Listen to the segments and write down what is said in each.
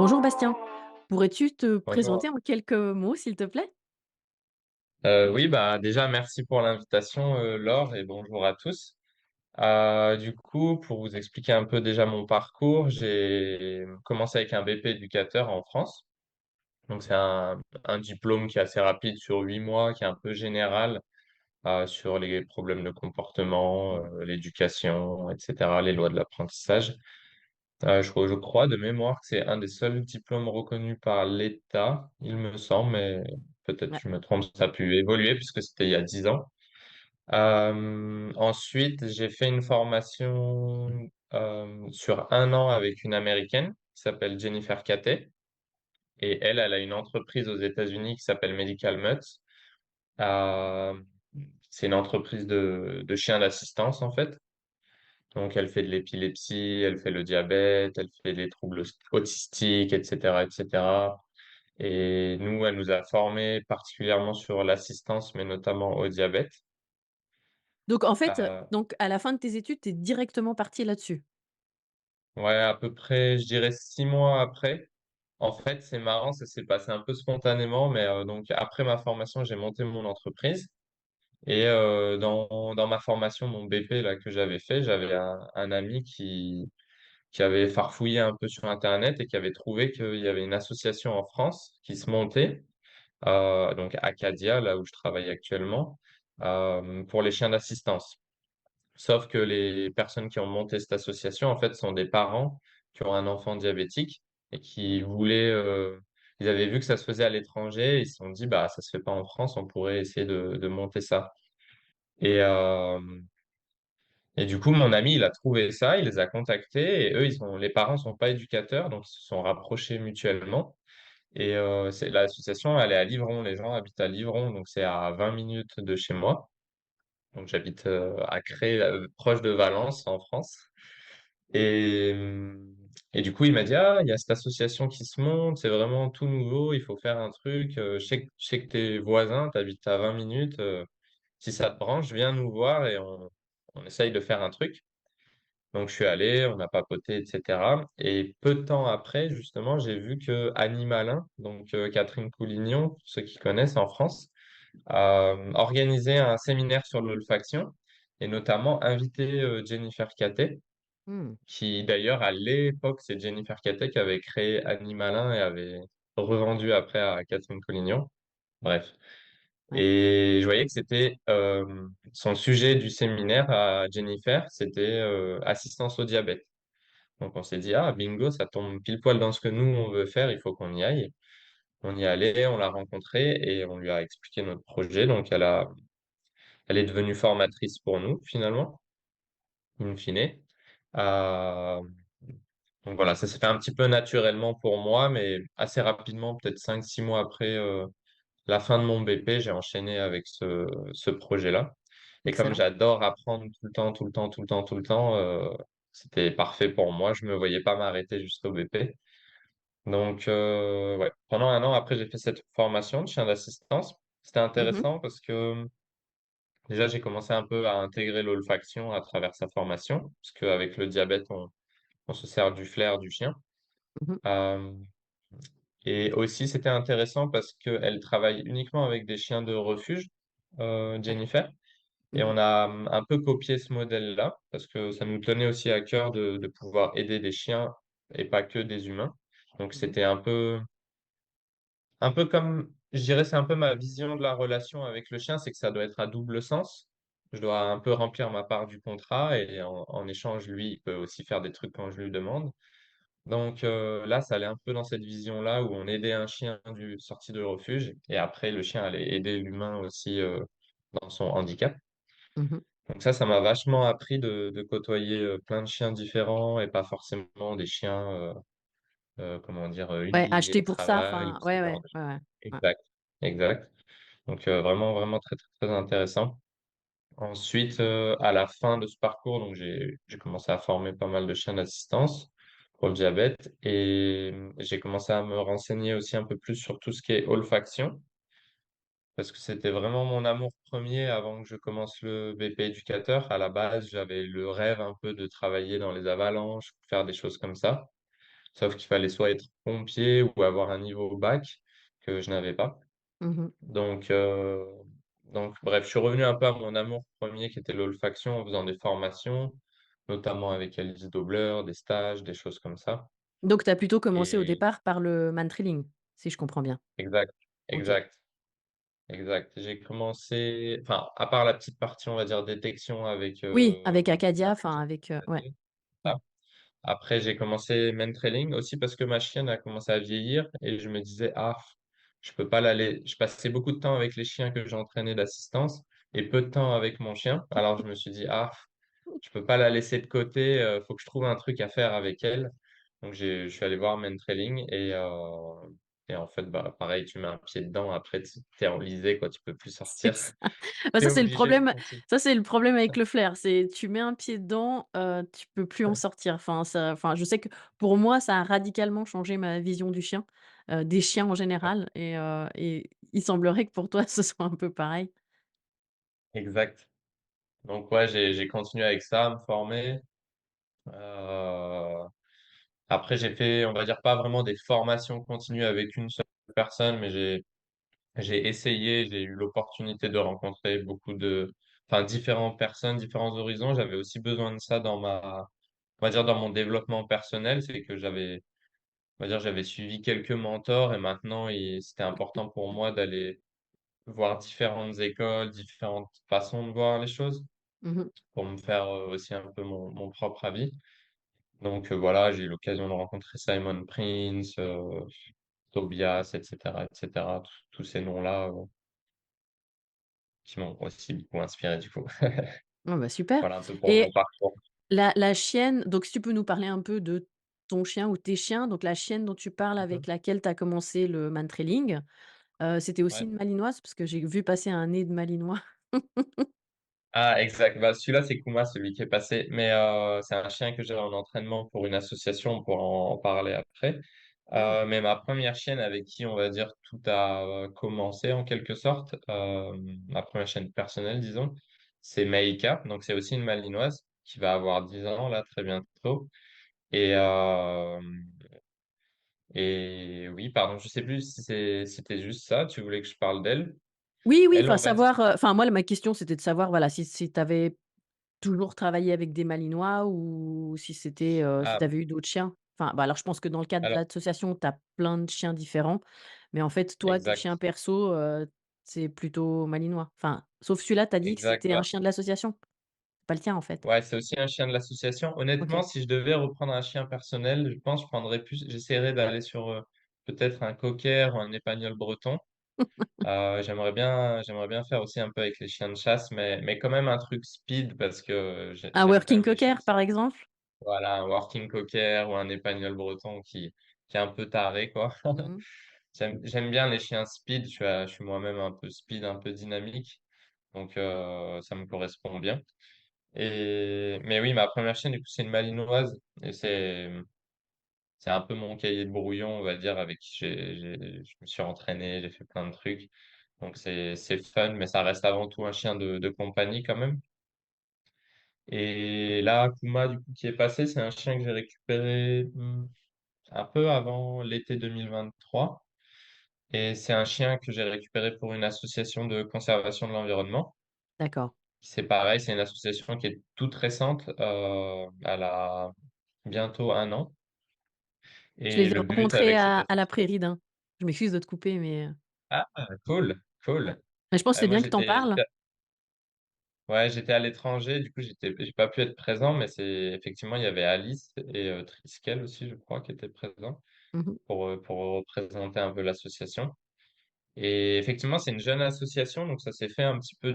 Bonjour Bastien, pourrais-tu te Bonjour. présenter en quelques mots, s'il te plaît? Oui, bah déjà merci pour l'invitation, Laure, et bonjour à tous. Du coup, pour vous expliquer un peu déjà mon parcours, j'ai commencé avec un BP éducateur en France. Donc c'est un diplôme qui est assez rapide sur 8 mois, qui est un peu général sur les problèmes de comportement, l'éducation, etc., les lois de l'apprentissage. Je crois de mémoire que c'est un des seuls diplômes reconnus par l'État, il me semble, mais peut-être Ouais. je me trompe, ça a pu évoluer puisque c'était il y a 10 ans. Ensuite, j'ai fait une formation sur un an avec une Américaine qui s'appelle Jennifer Cathay. Et elle a une entreprise aux États-Unis qui s'appelle Medical Mutt. Euh, c'est une entreprise de chiens d'assistance, en fait. Donc, elle fait de l'épilepsie, elle fait le diabète, elle fait des troubles autistiques, etc., etc. Et nous, elle nous a formés particulièrement sur l'assistance, mais notamment au diabète. Donc en fait, Euh, donc à la fin de tes études, tu es directement parti là-dessus? ouais, à peu près, je dirais 6 mois après. En fait, c'est marrant, ça s'est passé un peu spontanément, mais donc après ma formation, j'ai monté mon entreprise. Et dans ma formation, mon BP là, que j'avais fait, j'avais un ami qui avait farfouillé un peu sur Internet et qui avait trouvé qu'il y avait une association en France qui se montait, donc Acadia, là où je travaille actuellement, pour les chiens d'assistance. Sauf que les personnes qui ont monté cette association, en fait, sont des parents qui ont un enfant diabétique et qui voulaient, ils avaient vu que ça se faisait à l'étranger et ils se sont dit, bah, ça se fait pas en France, on pourrait essayer de monter ça. Et, euh, et du coup, mon ami, il a trouvé ça, il les a contactés et eux, les parents sont pas éducateurs, donc ils se sont rapprochés mutuellement. Et l'association, elle est à Livron, les gens habitent à Livron, donc c'est à 20 minutes de chez moi. Donc j'habite à Cré, proche de Valence, en France. Et, euh, et du coup, il m'a dit, ah, il y a cette association qui se monte, c'est vraiment tout nouveau, il faut faire un truc. Je sais que tes voisins, tu habites à 20 minutes. Si ça te branche, viens nous voir et on essaye de faire un truc. Donc, je suis allé, on a papoté, etc. Et peu de temps après, justement, j'ai vu que Annie Malin, donc Catherine Coulignon, pour ceux qui connaissent en France, a organisé un séminaire sur l'olfaction et notamment invité Jennifer Cathay, Mmh. qui d'ailleurs, à l'époque, c'est Jennifer Cathay qui avait créé Annie Malin et avait revendu après à Catherine Collignon. Bref. Ouais. Et je voyais que c'était son sujet du séminaire à Jennifer, c'était assistance au diabète. Donc on s'est dit, ah, bingo, ça tombe pile poil dans ce que nous, on veut faire, il faut qu'on y aille. On y allait, on l'a rencontrée et on lui a expliqué notre projet. Donc elle est devenue formatrice pour nous, finalement, in fine. Euh, donc voilà, ça s'est fait un petit peu naturellement pour moi, mais assez rapidement, peut-être 5 6 mois après la fin de mon BP, j'ai enchaîné avec ce projet-là. Et comme Excellent. j'adore apprendre tout le temps, tout le temps, tout le temps, tout le temps, c'était parfait pour moi. Je me voyais pas m'arrêter jusqu'au BP. Donc, ouais, pendant un an, après, j'ai fait cette formation de chien d'assistance. C'était Mmh. intéressant parce que déjà, j'ai commencé un peu à intégrer l'olfaction à travers sa formation, parce qu'avec le diabète, on se sert du flair du chien. Mmh. Euh, et aussi, c'était intéressant parce qu'elle travaille uniquement avec des chiens de refuge, Ouais. Jennifer. Et Mmh. on a un peu copié ce modèle-là, parce que ça nous tenait aussi à cœur de pouvoir aider des chiens et pas que des humains. Donc, Mmh. c'était un peu comme, je dirais, c'est un peu ma vision de la relation avec le chien, c'est que ça doit être à double sens. Je dois un peu remplir ma part du contrat et en échange, lui, il peut aussi faire des trucs quand je lui demande. Donc là, ça allait un peu dans cette vision-là où on aidait un chien sorti de refuge et après, le chien allait aider l'humain aussi dans son handicap. Mmh. Donc ça m'a vachement appris de côtoyer plein de chiens différents et pas forcément des chiens, comment dire, Ouais, unifiés acheté au pour ça, travail, enfin, ce ouais, genre ouais, de ouais, choses. ouais. Ouais. Exact, exact. Donc vraiment, vraiment très, très, très intéressant. Ensuite, à la fin de ce parcours, donc j'ai commencé à former pas mal de chiens d'assistance pour le diabète et j'ai commencé à me renseigner aussi un peu plus sur tout ce qui est olfaction parce que c'était vraiment mon amour premier avant que je commence le BP éducateur. À la base, j'avais le rêve un peu de travailler dans les avalanches, faire des choses comme ça. Sauf qu'il fallait soit être pompier ou avoir un niveau bac que je n'avais pas. Mmh mh. Donc heu, donc bref, je suis revenu un peu à mon amour premier qui était l'olfaction en faisant des formations, notamment avec Alice Dobler, des stages, des choses comme ça Donc tu as plutôt commencé au et départ par le man-trailing, si je comprends bien? exact, OK. exact, exact. J'ai commencé enfin, à part la petite partie, on va dire, détection avec, Oui, avec Acadia, la enfin avec, ouais. Mmh. après, j'ai commencé mentoring aussi parce que ma chienne a commencé à vieillir et je me disais: «Ah, je peux pas je passais beaucoup de temps avec les chiens que j'entraînais d'assistance et peu de temps avec mon chien. Alors je me suis dit: «Ah, je peux pas la laisser de côté, faut que je trouve un truc à faire avec elle». Donc je suis allé voir mentoring et en fait, bah, pareil, tu mets un pied dedans, après tu es enlisé quoi, tu peux plus C'est sortir. ça. Bah, Tu es ça, c'est le obligé de problème continuer. ça, c'est le problème avec le flair, c'est tu mets un pied dedans, tu peux plus en sortir. Enfin, je sais que pour moi, ça a radicalement changé ma vision du chien, des chiens en général et il semblerait que pour toi, ce soit un peu pareil. Exact. Donc ouais, j'ai continué avec ça, à me former. Heu, après j'ai fait, on va dire, pas vraiment des formations continues avec une seule personne, mais j'ai essayé, j'ai eu l'opportunité de rencontrer beaucoup enfin, différentes personnes, différents horizons. J'avais aussi besoin de ça on va dire, dans mon développement personnel. C'est que on va dire, j'avais suivi quelques mentors et maintenant c'était important pour moi d'aller voir différentes écoles, différentes façons de voir les choses Mmh mh. pour me faire, aussi un peu mon propre avis. Voilà, j'ai eu l'occasion de rencontrer Simon Prince, Tobias et cetera, tous ces noms-là, qui m'ont aussi beaucoup inspiré du coup. Ah bah, super Voilà un peu pour et mon parcours. la chienne donc si tu peux nous parler un peu de ton chien ou tes chiens, donc la chienne dont tu parles Mmh mh. avec laquelle tu as commencé le man-trailing, c'était aussi Ouais. une malinoise? Parce que j'ai vu passer un nez de malinois. Ah exact, bah, celui-là c'est Kuma, celui qui est passé, mais c'est un chien que j'ai en entraînement pour une association, on pourra en parler après. Ah, Mais ma première chienne avec qui, on va dire, tout a, commencé en quelque sorte, ma première chienne personnelle disons, c'est Maïka, donc c'est aussi une malinoise qui va avoir 10 ans là très bientôt et oui, pardon, je sais plus si c'était juste ça, tu voulais que je parle d'elle? oui, oui, Elle, enfin on va dire savoir, enfin moi ma question c'était de savoir voilà si tu avais toujours travaillé avec des malinois ou si c'était, si ah, tu avais eu d'autres chiens? Enfin, bah, alors je pense que dans le cadre de alors l'association, tu as plein de chiens différents, mais en fait toi tes chiens exact, perso, c'est plutôt malinois? Enfin, sauf celui-là, tu as dit que exact, c'était un bah chien de l'association? C'est pas le tien en fait? ouais, c'est aussi un chien de l'association. Honnêtement, OK. si je devais reprendre un chien personnel, je pense que j'essaierais d'aller sur, peut-être un cocker ou un épagneul breton. J'aimerais bien faire aussi un peu avec les chiens de chasse, mais quand même un truc speed parce que Un j'aime quand working même les chiens cocker qui sont par exemple? voilà, un working cocker ou un épagneul breton qui est un peu taré, quoi. Mmh. J'aime bien les chiens speed, je suis moi-même un peu speed, un peu dynamique, donc ça me correspond bien. Mais oui, ma première chienne, du coup, c'est une malinoise et c'est un peu mon cahier de brouillon, on va dire, avec qui je me suis entraîné, j'ai fait plein de trucs. Donc c'est fun, mais ça reste avant tout un chien de compagnie quand même. Et là, Kuma, du coup, qui est passé, c'est un chien que j'ai récupéré un peu avant l'été 2023. Et c'est un chien que j'ai récupéré pour une association de conservation de l'environnement. D'accord. C'est pareil, c'est une association qui est toute récente. Elle a bientôt 1 an. Je les Et ai le but rencontrés avec cette à la association... Prairie d'Ain. Je m'excuse de te couper, mais Ah, cool, ouais. cool. Mais je pense que c'est Moi, bien que tu en parles. ouais, j'étais à l'étranger, du coup, j'ai pas pu être présent, mais effectivement, il y avait Alice et Triskel aussi, je crois, qui étaient présents Mmh mh. pour représenter un peu l'association. Et effectivement, c'est une jeune association, donc ça s'est fait un petit peu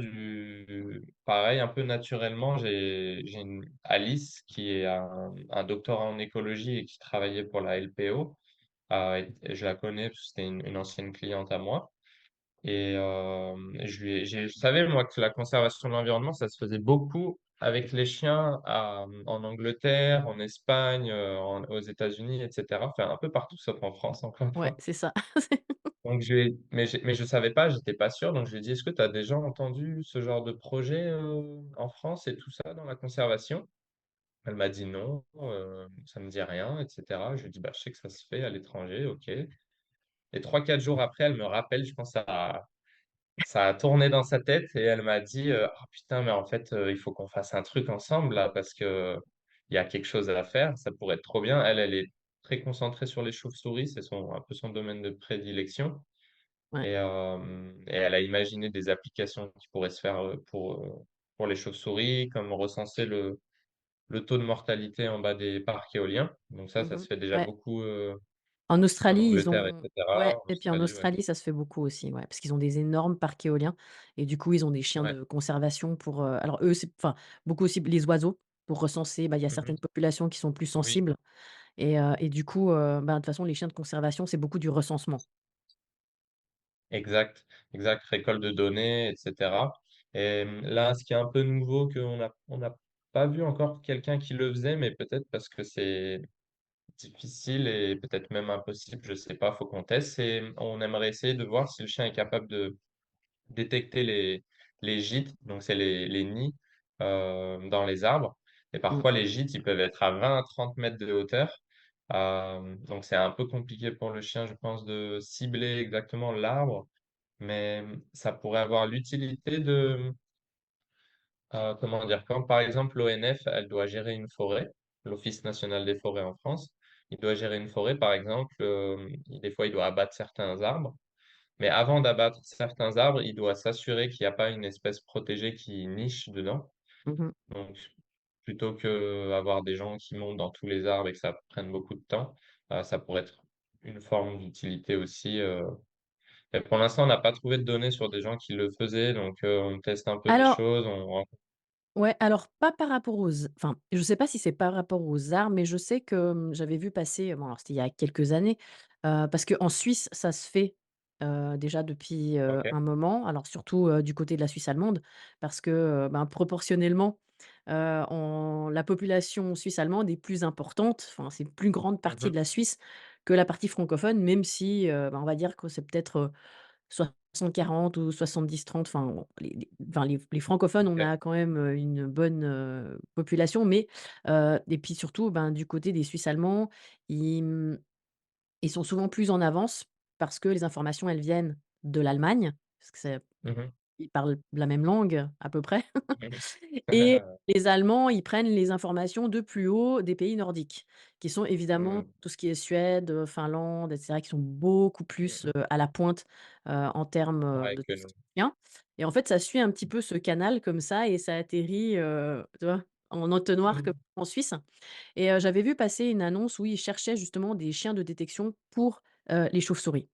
pareil, un peu naturellement. J'ai Alice qui est un doctorat en écologie et qui travaillait pour la LPO. Et je la connais parce que c'était une ancienne cliente à moi. Je savais, moi, que la conservation de l'environnement, ça se faisait beaucoup avec les chiens en Angleterre, en Espagne, aux États-Unis, etc. Enfin, un peu partout, sauf en France, encore une Ouais, fois. c'est ça. Mais je savais pas, j'étais pas sûr. Donc, je lui ai dit, est-ce que tu as déjà entendu ce genre de projet en France et tout ça dans la conservation? Elle m'a dit: «Non, ça me dit rien» et cetera. Je lui ai dit: «Bah, je sais que ça se fait à l'étranger, OK». Et 3 4 jours après, elle me rappelle, je pense ça a tourné dans sa tête et elle m'a dit, «Ah putain, mais en fait, il faut qu'on fasse un truc ensemble là parce que il y a quelque chose à faire, ça pourrait être trop bien». Elle, elle est très concentrée sur les chauves-souris, c'est un peu son domaine de prédilection Ouais. et elle a imaginé des applications qui pourraient se faire, pour les chauves-souris, comme recenser le taux de mortalité en bas des parcs éoliens. Donc ça Mmh. se fait déjà Ouais. beaucoup, En en Australie, ils Angleterre et ont cetera. ouais En et puis en Australie, ouais. Australie, ça se fait beaucoup aussi, ouais, parce qu'ils ont des énormes parcs éoliens et du coup, ils ont des chiens Ouais. de conservation pour, alors eux, c'est enfin, beaucoup aussi les oiseaux pour recenser, bah, il y a Mmh mh. certaines populations qui sont plus Oui. sensibles et du coup, bah, de toute façon, les chiens de conservation, c'est beaucoup du recensement. Exact, exact, récolte de données et cetera et là, ce qui est un peu nouveau qu'on n'a pas vu encore quelqu'un qui le faisait, mais peut-être parce que c'est difficile et peut-être même impossible, je sais pas, faut qu'on teste, on aimerait essayer de voir si le chien est capable de détecter les gîtes, donc c'est les nids, dans les arbres et Mmh. parfois les gîtes, ils peuvent être à 20 à 30 mètres de hauteur, donc c'est un peu compliqué pour le chien, je pense, de cibler exactement l'arbre mais ça pourrait avoir l'utilité de, comment dire? Quand par exemple l'ONF, elle doit gérer une forêt, l'Office national des forêts en France, il doit gérer une forêt par exemple, des fois il doit abattre certains arbres, mais avant d'abattre certains arbres, il doit s'assurer qu'il n'y a pas une espèce protégée qui niche dedans. Mmh. Donc plutôt qu'avoir des gens qui montent dans tous les arbres et que ça prenne beaucoup de temps, ça pourrait être une forme d'utilité aussi, et pour l'instant, on n'a pas trouvé de données sur des gens qui le faisaient, donc on teste un peu des Alors choses, ouais, alors pas par rapport aux enfin, je sais pas si c'est par rapport aux arts, mais je sais que, j'avais vu passer, bon alors c'était il y a quelques années, parce qu'en Suisse, ça se fait, déjà depuis, OK. un moment. Alors surtout, du côté de la Suisse allemande parce que, ben, proportionnellement, on la population suisse allemande est plus importante, enfin, c'est une plus grande Mmh partie mh. de la Suisse que la partie francophone, même si, bah, on va dire que c'est peut-être, 60-40 ou 70-30, enfin bon, les francophones, on OK. a quand même, une bonne, population, mais et puis surtout, ben, du côté des Suisses allemands, ils, ils sont souvent plus en avance parce que les informations, elles viennent de l'Allemagne, parce que c'est Mmh mh. ils parlent la même langue à peu près. Mmh Et mh. les Allemands, ils prennent les informations de plus haut des pays nordiques, qui sont évidemment Mmh. tout ce qui est Suède, Finlande et cetera, qui sont beaucoup Mmh plus, mh. à la pointe, en termes, Ouais, de que tout ce nous. qui est bien. Et en fait, ça suit un petit peu ce canal comme ça et ça atterrit, tu vois, en entonnoir comme Mmh. en Suisse. Et j'avais vu passer une annonce où ils cherchaient justement des chiens de détection pour, les chauves-souris.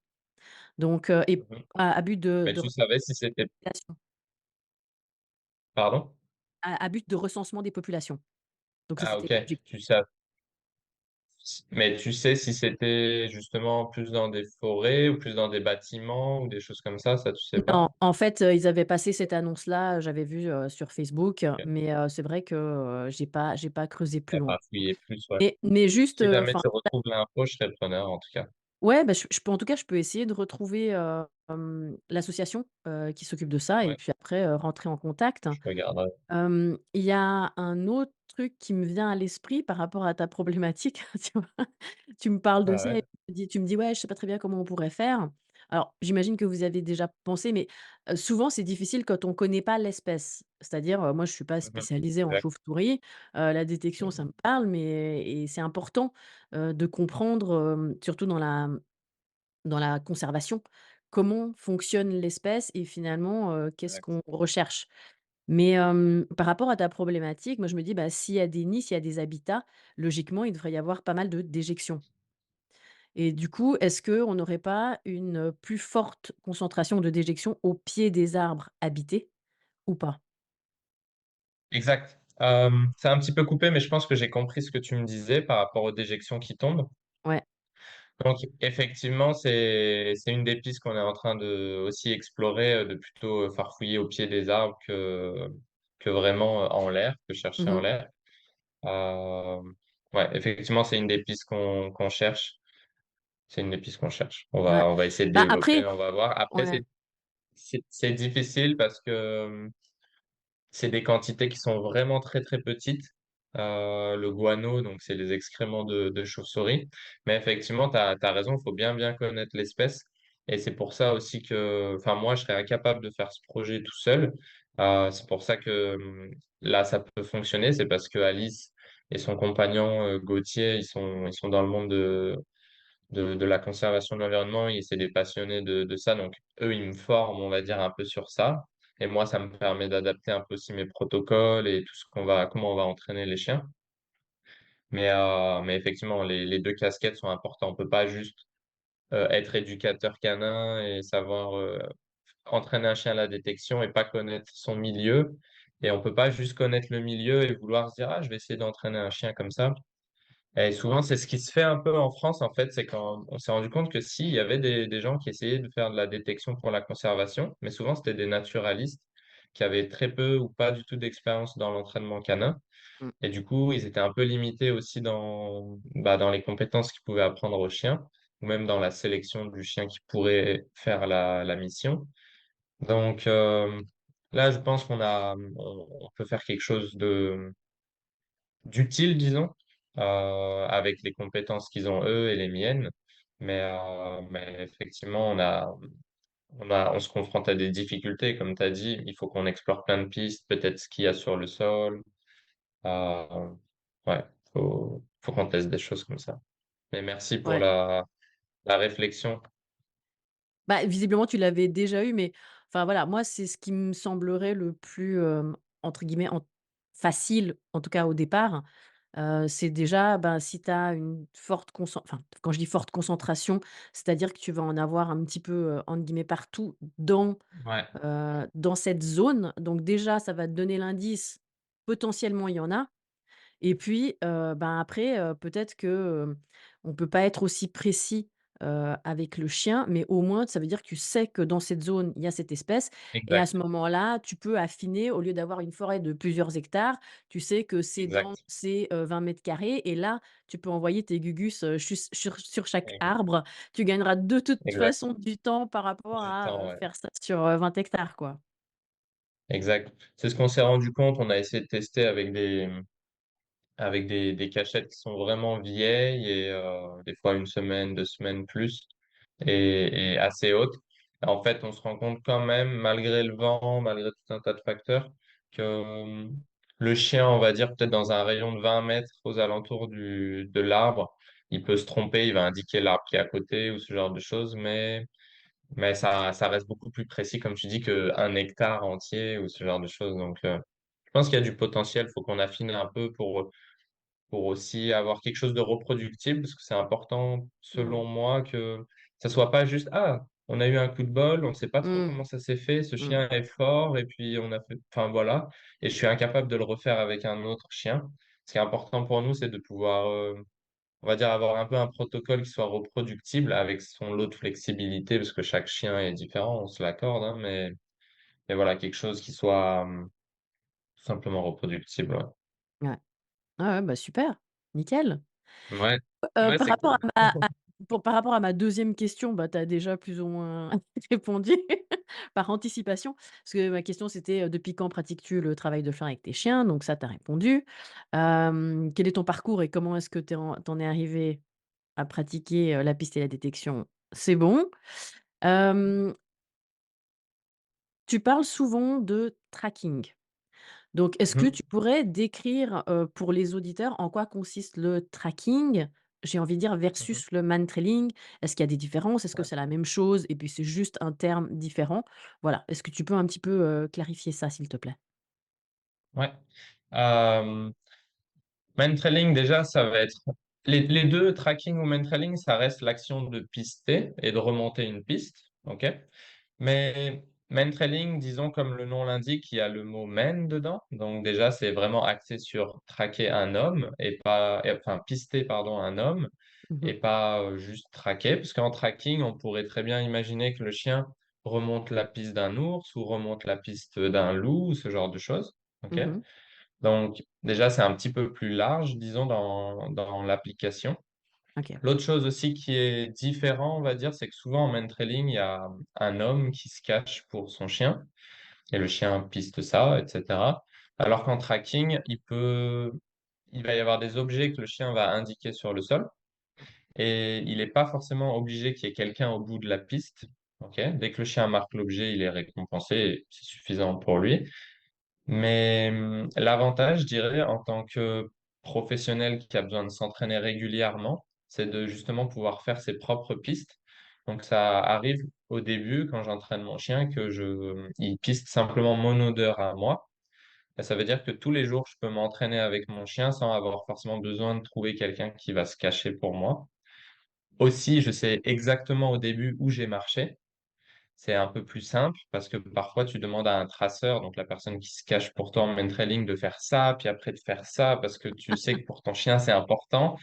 Donc et Mmh mh. à but Mais de tu savais si c'était repopulation, pardon? à but de recensement des populations. Donc ça, Ah c'était OK, tu sais mais tu sais si c'était justement plus dans des forêts ou plus dans des bâtiments ou des choses comme ça tu sais non, pas? en fait, ils avaient passé cette annonce-là, j'avais vu, sur Facebook, OK. mais c'est vrai que, j'ai pas creusé plus Tu as loin. pas fouillé plus, ouais. Mais juste, Si jamais enfin, tu retrouves l'info, je serais preneur en tout cas. ouais, bah, je peux en tout cas, je peux essayer de retrouver, l'association, qui s'occupe de ça et Ouais, puis après, rentrer en contact. je regarderai. Il y a un autre truc qui me vient à l'esprit par rapport à ta problématique, tu vois? Tu me parles Ouais, de ça ouais. et tu me dis: «Ouais, je sais pas très bien comment on pourrait faire». Alors, j'imagine que vous avez déjà pensé, mais souvent, c'est difficile quand on connaît pas l'espèce. C'est-à-dire, moi, je suis pas Mmh mh. spécialisée en Exact. chauve-souris, la détection, Mmh ça mh. me parle, mais et c'est important, de comprendre, surtout dans la conservation, comment fonctionne l'espèce et finalement, qu'est-ce Exact. qu'on recherche. Mais par rapport à ta problématique, moi je me dis, bah, s'il y a des nids, s'il y a des habitats, logiquement, il devrait y avoir pas mal de déjections et du coup, est-ce qu'on n'aurait pas une, plus forte concentration de déjections au pied des arbres habités ou pas? Exact. C'est un petit peu coupé, mais je pense que j'ai compris ce que tu me disais par rapport aux déjections qui tombent. Ouais. Donc effectivement, c'est une des pistes qu'on est en train de aussi explorer, de plutôt, farfouiller au pied des arbres que vraiment, en l'air, que chercher en Mmh. l'air. Hem, ouais, effectivement, c'est une des pistes qu'on cherche. C'est une des pistes qu'on cherche. On Ouais. va on va essayer de Bah, développer, après on va voir. Après, ouais. c'est difficile parce que, c'est des quantités qui sont vraiment très, très petites. le guano, donc c'est les excréments de chauve-souris. Mais effectivement, tu as raison, il faut bien connaître l'espèce. Et c'est pour ça aussi que, enfin, moi, je serais incapable de faire ce projet tout seul. C'est pour ça que là, ça peut fonctionner. C'est parce que Alice et son compagnon Gauthier, ils sont dans le monde de la conservation de l'environnement, et c'est des passionnés de ça. Donc, eux, ils me forment, on va dire, un peu sur ça. Et moi, ça me permet d'adapter un peu aussi mes protocoles et tout ce comment on va entraîner les chiens. Mais effectivement, les deux casquettes sont importantes. On peut pas juste être éducateur canin et savoir entraîner un chien à la détection et pas connaître son milieu. Et on peut pas juste connaître le milieu et vouloir se dire, ah, je vais essayer d'entraîner un chien comme ça. Et souvent, c'est ce qui se fait un peu en France, en fait, c'est quand on s'est rendu compte que si, il y avait des gens qui essayaient de faire de la détection pour la conservation, mais souvent, c'était des naturalistes qui avaient très peu ou pas du tout d'expérience dans l'entraînement canin. Mmh. Et du coup, ils étaient un peu limités aussi dans les compétences qu'ils pouvaient apprendre aux chiens, ou même dans la sélection du chien qui pourrait faire la mission. Donc, là, je pense on peut faire quelque chose d'utile, disons, avec les compétences qu'ils ont eux et les miennes. Mais effectivement, on se confronte à des difficultés, comme tu as dit. Il faut qu'on explore plein de pistes, peut-être ce qu'il y a sur le sol. Euh, ouais, faut qu'on teste des choses comme ça. Mais merci pour Ouais. la réflexion. Bah, visiblement, tu l'avais déjà eu, mais enfin, voilà, moi, c'est ce qui me semblerait le plus, entre guillemets, «facile», en tout cas au départ. C'est déjà, ben, si tu as une forte quand je dis forte concentration, c'est-à-dire que tu vas en avoir un petit peu, entre guillemets «partout» Ouais, dans cette zone. Donc déjà, ça va te donner l'indice, potentiellement, il y en a. Et puis, ben, après, peut-être que, on peut pas être aussi précis, avec le chien, mais au moins ça veut dire que tu sais que dans cette zone, il y a cette espèce et à ce exact, moment-là, tu peux affiner au lieu d'avoir une forêt de plusieurs hectares, tu sais que c'est dans exact, ces, 20 m² et là, tu peux envoyer tes gugus, chus sur chaque ex- arbre. Tu gagneras de toute exact. façon du temps par rapport Du à, temps, ouais. faire ça sur, 20 hectares, quoi. Exact. C'est ce qu'on s'est rendu compte. On a essayé de tester avec des cachettes qui sont vraiment vieilles et des fois une semaine, 2 semaines plus et assez hautes. Et en fait, on se rend compte quand même, malgré le vent, malgré tout un tas de facteurs, que le chien, on va dire peut-être dans un rayon de 20 mètres aux alentours de l'arbre, il peut se tromper, il va indiquer l'arbre qui est à côté ou ce genre de choses, mais ça reste beaucoup plus précis, comme tu dis, qu'un hectare entier ou ce genre de choses. Donc, je pense qu'il y a du potentiel. Il faut qu'on affine un peu pour aussi avoir quelque chose de reproductible, parce que c'est important, Mmh. selon moi, que ça soit pas juste, ah, on a eu un coup de bol, on ne sait pas trop Mmh. comment ça s'est fait, ce Mmh. chien est fort, et puis on a fait, enfin voilà, et je suis incapable de le refaire avec un autre chien. Ce qui est important pour nous, c'est de pouvoir, on va dire, avoir un peu un protocole qui soit reproductible avec son lot de flexibilité, parce que chaque chien est différent, on se l'accorde, hein, mais voilà, quelque chose qui soit tout simplement reproductible. Ouais. Ah ouais, bah, super, nickel. Ouais, ouais, ouais, Par c'est rapport cool. par rapport à ma deuxième question, bah, tu as déjà plus ou moins répondu par anticipation. Parce que ma question c'était, depuis quand pratiques-tu le travail de chien avec tes chiens? Donc ça, tu as répondu. Quel est ton parcours et comment est-ce que tu en es arrivé à pratiquer, la piste et la détection? C'est bon. Hem, Tu parles souvent de tracking. Donc, est-ce que Mhm. tu pourrais décrire, pour les auditeurs, en quoi consiste le tracking, j'ai envie de dire, Mhm. versus le mantrailing? Est-ce qu'il y a des différences? Est-ce que Ouais. c'est la même chose et puis c'est juste un terme différent? Voilà, est-ce que tu peux un petit peu, clarifier ça, s'il te plaît? Ouais. Euh, Main trailing, déjà, ça va être les deux, tracking ou main trailing, ça reste l'action de pister et de remonter une piste. OK? Mais main trailing, disons, comme le nom l'indique, il y a le mot main dedans. Donc, déjà, c'est vraiment axé sur traquer un homme enfin, pister, pardon, un homme Mmh. et pas juste traquer. Parce qu'en tracking, on pourrait très bien imaginer que le chien remonte la piste d'un ours ou remonte la piste d'un loup ou ce genre de choses. OK? Mmh. Donc, déjà, c'est un petit peu plus large, disons, dans l'application. OK. L'autre chose aussi qui est différent, on va dire, c'est que souvent en main trailing, il y a un homme qui se cache pour son chien et le chien piste ça, etc. Alors qu'en tracking, il va y avoir des objets que le chien va indiquer sur le sol et il n'est pas forcément obligé qu'il y ait quelqu'un au bout de la piste. Ok. Dès que le chien marque l'objet, il est récompensé et c'est suffisant pour lui. Mais l'avantage, je dirais, en tant que professionnel qui a besoin de s'entraîner régulièrement, c'est de justement pouvoir faire ses propres pistes. Donc ça arrive au début, quand j'entraîne mon chien, il piste simplement mon odeur à moi. Et ça veut dire que tous les jours, je peux m'entraîner avec mon chien sans avoir forcément besoin de trouver quelqu'un qui va se cacher pour moi. Aussi, je sais exactement au début où j'ai marché. C'est un peu plus simple parce que parfois tu demandes à un traceur, donc la personne qui se cache pour toi en main trailing, de faire ça, puis après de faire ça parce que tu sais que pour ton chien c'est important.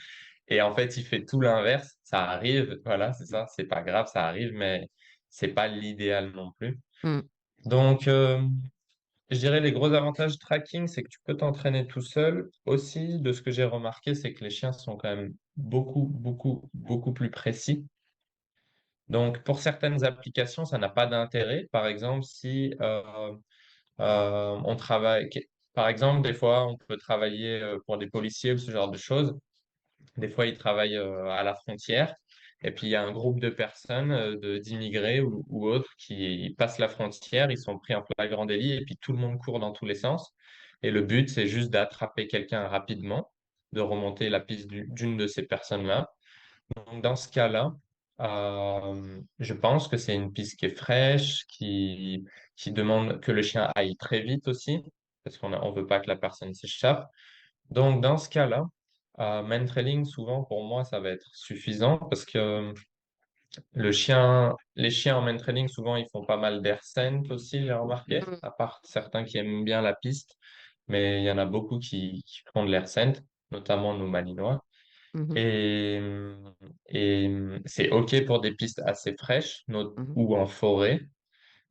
Et en fait, il fait tout l'inverse. Ça arrive, voilà, c'est ça, c'est pas grave, ça arrive, mais c'est pas l'idéal non plus. Mmh. Donc, je dirais les gros avantages tracking, c'est que tu peux t'entraîner tout seul. Aussi, de ce que j'ai remarqué, c'est que les chiens sont quand même beaucoup plus précis. Donc, pour certaines applications, ça n'a pas d'intérêt. Par exemple, si on travaille, par exemple, des fois, on peut travailler pour des policiers ou ce genre de choses. Des fois, ils travaillent à la frontière. Et puis, il y a un groupe de personnes, d'immigrés ou autres, qui passent la frontière. Ils sont pris en flagrant délit et puis tout le monde court dans tous les sens. Et le but, c'est juste d'attraper quelqu'un rapidement, de remonter la piste d'une de ces personnes-là. Donc, dans ce cas-là, je pense que c'est une piste qui est fraîche, qui demande que le chien aille très vite aussi, parce on veut pas que la personne s'échappe. Donc, dans ce cas-là, main trailing, souvent, pour moi, ça va être suffisant parce que les chiens en main trailing, souvent, ils font pas mal d'air scent aussi, j'ai remarqué, Mmh. à part certains qui aiment bien la piste, mais il y en a beaucoup qui font de l'air scent, notamment nos Malinois. Mmh mh. Et, c'est OK pour des pistes assez fraîches Mmh. ou en forêt.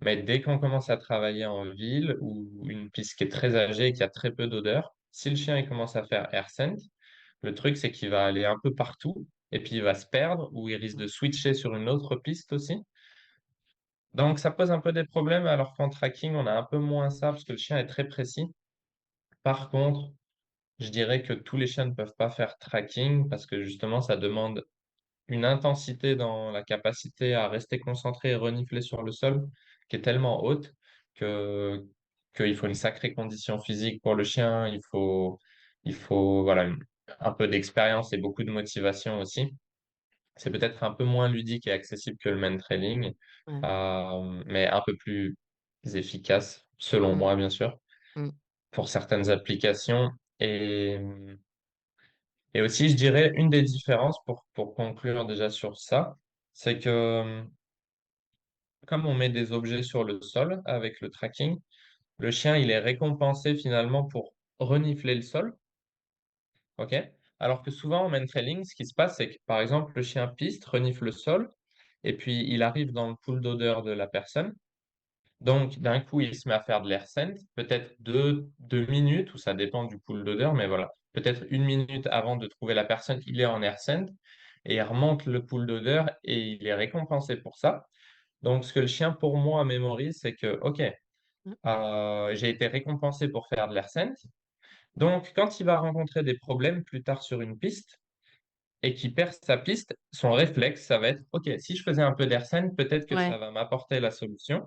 Mais dès qu'on commence à travailler en ville ou une piste qui est très âgée et qui a très peu d'odeur, si le chien il commence à faire air scent, le truc c'est qu'il va aller un peu partout et puis il va se perdre ou il risque de switcher sur une autre piste aussi. Donc ça pose un peu des problèmes alors qu'en tracking on a un peu moins ça parce que le chien est très précis. Par contre, je dirais que tous les chiens ne peuvent pas faire tracking parce que justement ça demande une intensité dans la capacité à rester concentré et renifler sur le sol qui est tellement haute que qu'il faut une sacrée condition physique pour le chien. Il faut voilà, un peu d'expérience et beaucoup de motivation aussi. C'est peut-être un peu moins ludique et accessible que le main trailing, Ouais. mais un peu plus efficace, selon Mmh. moi, bien sûr, Mmh. pour certaines applications. Et, et aussi, je dirais, une des différences pour conclure déjà sur ça, c'est que comme on met des objets sur le sol avec le tracking, le chien, il est récompensé finalement pour renifler le sol, ok? Alors que souvent en main trailing, ce qui se passe, c'est que par exemple, le chien piste, renifle le sol, et puis il arrive dans le pool d'odeur de la personne. Donc, d'un coup, il se met à faire de l'air scent, peut-être 2 minutes, ou ça dépend du pool d'odeur, mais voilà, peut-être 1 minute avant de trouver la personne, il est en air scent, et il remonte le pool d'odeur, et il est récompensé pour ça. Donc, ce que le chien, pour moi, mémorise, c'est que, OK, Mmh. j'ai été récompensé pour faire de l'air scent. Donc, quand il va rencontrer des problèmes plus tard sur une piste, et qu'il perd sa piste, son réflexe, ça va être, OK, si je faisais un peu d'air scent, peut-être que ça Ouais. va m'apporter la solution.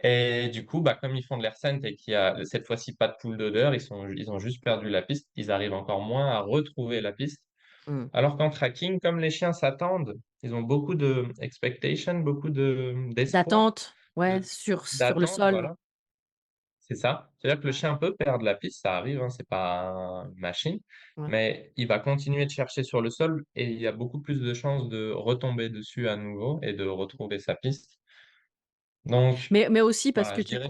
Et du coup, bah, comme ils font de l'air scent et qu'il y a cette fois-ci pas de pool d'odeur, ils ont juste perdu la piste. Ils arrivent encore moins à retrouver la piste. Mmh. Alors qu'en tracking, comme les chiens s'attendent, ils ont beaucoup de expectation, beaucoup d'espoir, D'attente, ouais, sur le d'attente, sol. voilà. C'est ça. C'est-à-dire que le Ouais. chien peut perdre la piste, ça arrive, hein, c'est pas une machine, Ouais. mais il va continuer de chercher sur le sol et il y a beaucoup plus de chances de retomber dessus à nouveau et de retrouver sa piste. Donc, Mais aussi parce voilà, que je dirais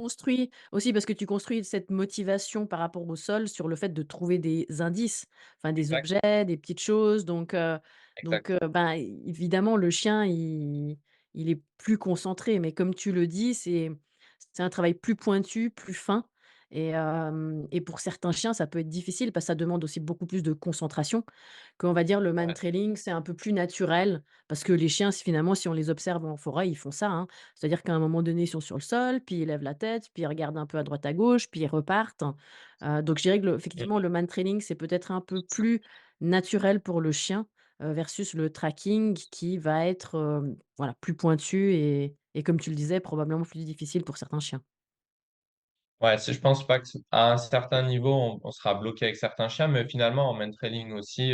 tu construis cette motivation par rapport au sol sur le fait de trouver des indices, enfin des exact, objets, des petites choses exact. ben, évidemment le chien il est plus concentré mais comme tu le dis, c'est un travail plus pointu, plus fin Et pour certains chiens, ça peut être difficile parce que ça demande aussi beaucoup plus de concentration. Qu'on va dire le man Ouais. trailing, c'est un peu plus naturel parce que les chiens, finalement, si on les observe en forêt, ils font ça, hein. C'est-à-dire qu'à un moment donné, ils sont sur le sol, puis ils lèvent la tête, puis ils regardent un peu à droite à gauche, puis ils repartent. Donc je dirais que le effectivement, Mmh. le man trailing, c'est peut-être un peu plus naturel pour le chien, versus le tracking qui va être, voilà, plus pointu et comme tu le disais, probablement plus difficile pour certains chiens. Ouais, je pense pas que à un certain niveau, on sera bloqué avec certains chiens, mais finalement en main trailing aussi,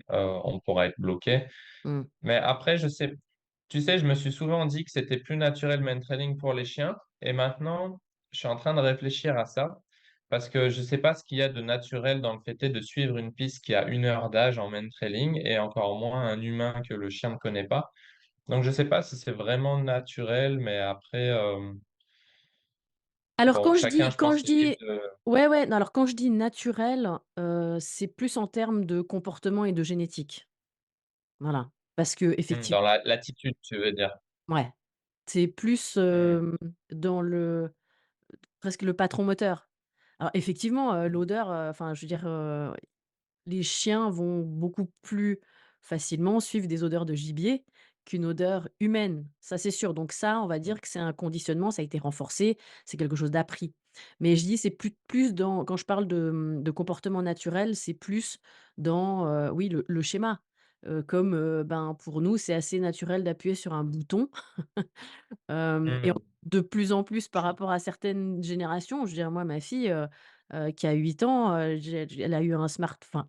on pourra être bloqué. Mmh. Mais après, je sais, tu sais, je me suis souvent dit que c'était plus naturel main trailing pour les chiens, et maintenant, je suis en train de réfléchir à ça, parce que je sais pas ce qu'il y a de naturel dans le fait est de suivre une piste qui a 1 heure d'âge en main trailing, et encore moins un humain que le chien ne connaît pas. Donc je sais pas si c'est vraiment naturel, mais après, Alors bon, chacun, je quand pense je qu'il est libre dis de. ouais, ouais, non, alors quand je dis naturel, c'est plus en termes de comportement et de génétique. Voilà. Parce qu'effectivement Dans l'attitude, tu veux dire? ouais, c'est plus, Mmh. dans le presque le patron moteur. Alors effectivement, l'odeur, enfin je veux dire, les chiens vont beaucoup plus facilement suivre des odeurs de gibier qu'une odeur humaine, ça c'est sûr. Donc ça, on va Mmh. dire que c'est un conditionnement, ça a été renforcé, c'est quelque chose d'appris. Mais je dis c'est plus dans quand je parle de comportement naturel, c'est plus dans, oui le schéma. Comme, ben, pour nous, c'est assez naturel d'appuyer sur un bouton. Et Mmh. de plus en plus par rapport à certaines générations, je veux dire moi ma fille, qui a 8 ans, elle a eu un enfin,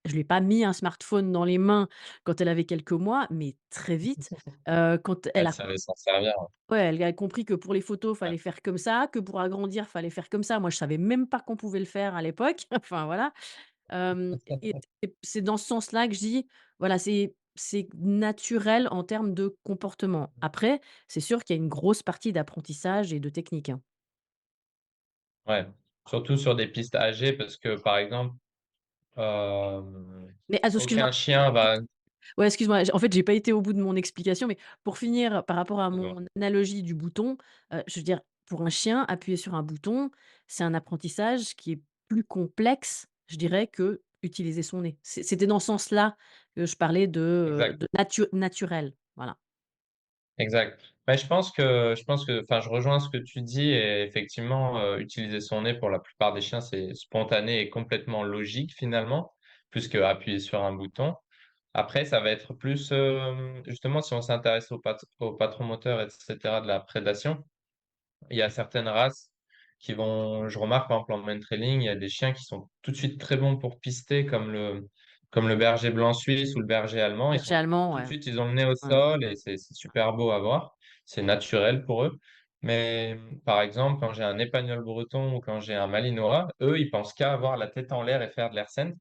je lui ai pas mis un smartphone dans les mains quand elle avait quelques mois, mais très vite, quand elle Elle a savait s'en servir, ouais, elle a compris que pour les photos, ouais. fallait faire comme ça, que pour agrandir, fallait faire comme ça. Moi, je savais même pas qu'on pouvait le faire à l'époque, enfin voilà. Et c'est dans ce sens-là que je dis, voilà, c'est naturel en termes de comportement. Après, c'est sûr qu'il y a une grosse partie d'apprentissage et de technique, hein. Ouais, surtout sur des pistes âgées parce que, par exemple, Mais ah, excuse-moi. aucun chien va. Ouais, excuse-moi, en fait, j'ai pas été au bout de mon explication, mais pour finir, par rapport à Dis-moi. mon analogie du bouton, je veux dire, pour un chien, appuyer sur un bouton, c'est un apprentissage qui est plus complexe, je dirais, que utiliser son nez. C'était dans ce sens-là que je parlais Exact, de naturel, voilà. exact. Mais je pense que, enfin, je rejoins ce que tu dis et effectivement, utiliser son nez pour la plupart des chiens, c'est spontané et complètement logique finalement, plus qu'appuyer sur un bouton. Après, ça va être plus, justement, si on s'intéresse au patron moteur et cetera de la prédation. Il y a certaines races qui vont, je remarque par exemple en main trailing, il y a des chiens qui sont tout de suite très bons pour pister, comme le berger blanc suisse ou le berger allemand. Ils Berger sont allemand, tout de ouais. suite, ils ont le nez au Ouais. sol et c'est super beau à voir. C'est naturel pour eux. Mais par exemple, quand j'ai un épagneul breton ou quand j'ai un malinois, eux, ils pensent qu'à avoir la tête en l'air et faire de l'air scène.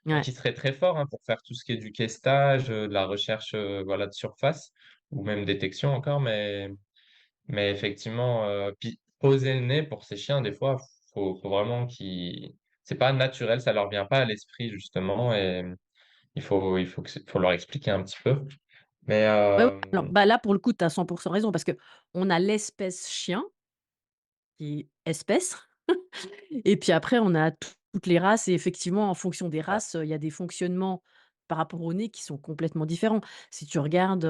Donc, Ouais. ils seraient très forts hein, pour faire tout ce qui est du questage, de la recherche voilà, de surface ou même détection encore. Mais effectivement, puis poser le nez pour ces chiens, des fois, faut vraiment qu'ils. C'est pas naturel, ça leur vient pas à l'esprit, justement, et faut leur expliquer un petit peu. Mais, Ouais, ouais, alors, bah, là, pour le coup, tu as 100 raison parce qu'on a l'espèce chien qui est espèce. Et puis après, on a toutes les races et effectivement, en fonction des ouais. races, il y a des fonctionnements par rapport au nez qui sont complètement différents. Si tu regardes,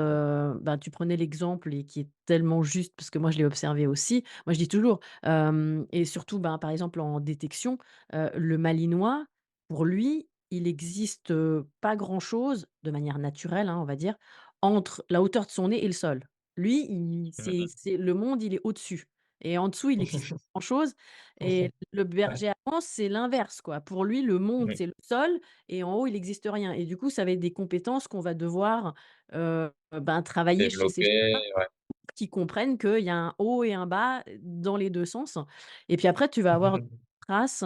ben, tu prenais l'exemple et qui est tellement juste parce que moi je l'ai observé aussi. Moi je dis toujours, et surtout, ben, par exemple en détection, le malinois, pour lui, il existe, pas grand-chose de manière naturelle, hein, on va dire, entre la hauteur de son nez et le sol. Lui, il Mmh. c'est le monde, il est au-dessus et en dessous, il existe pas grand-chose et le Ouais. berger allemand, c'est l'inverse, quoi. Pour lui, le monde, Mmh. c'est le sol et en haut, il existe rien et du coup, ça va être des compétences qu'on va devoir, ben, travailler chez ces Développer, chiens ouais. pour qu'ils comprennent qu'il y a un haut et un bas dans les 2 sens et puis après, tu vas avoir d'autres races,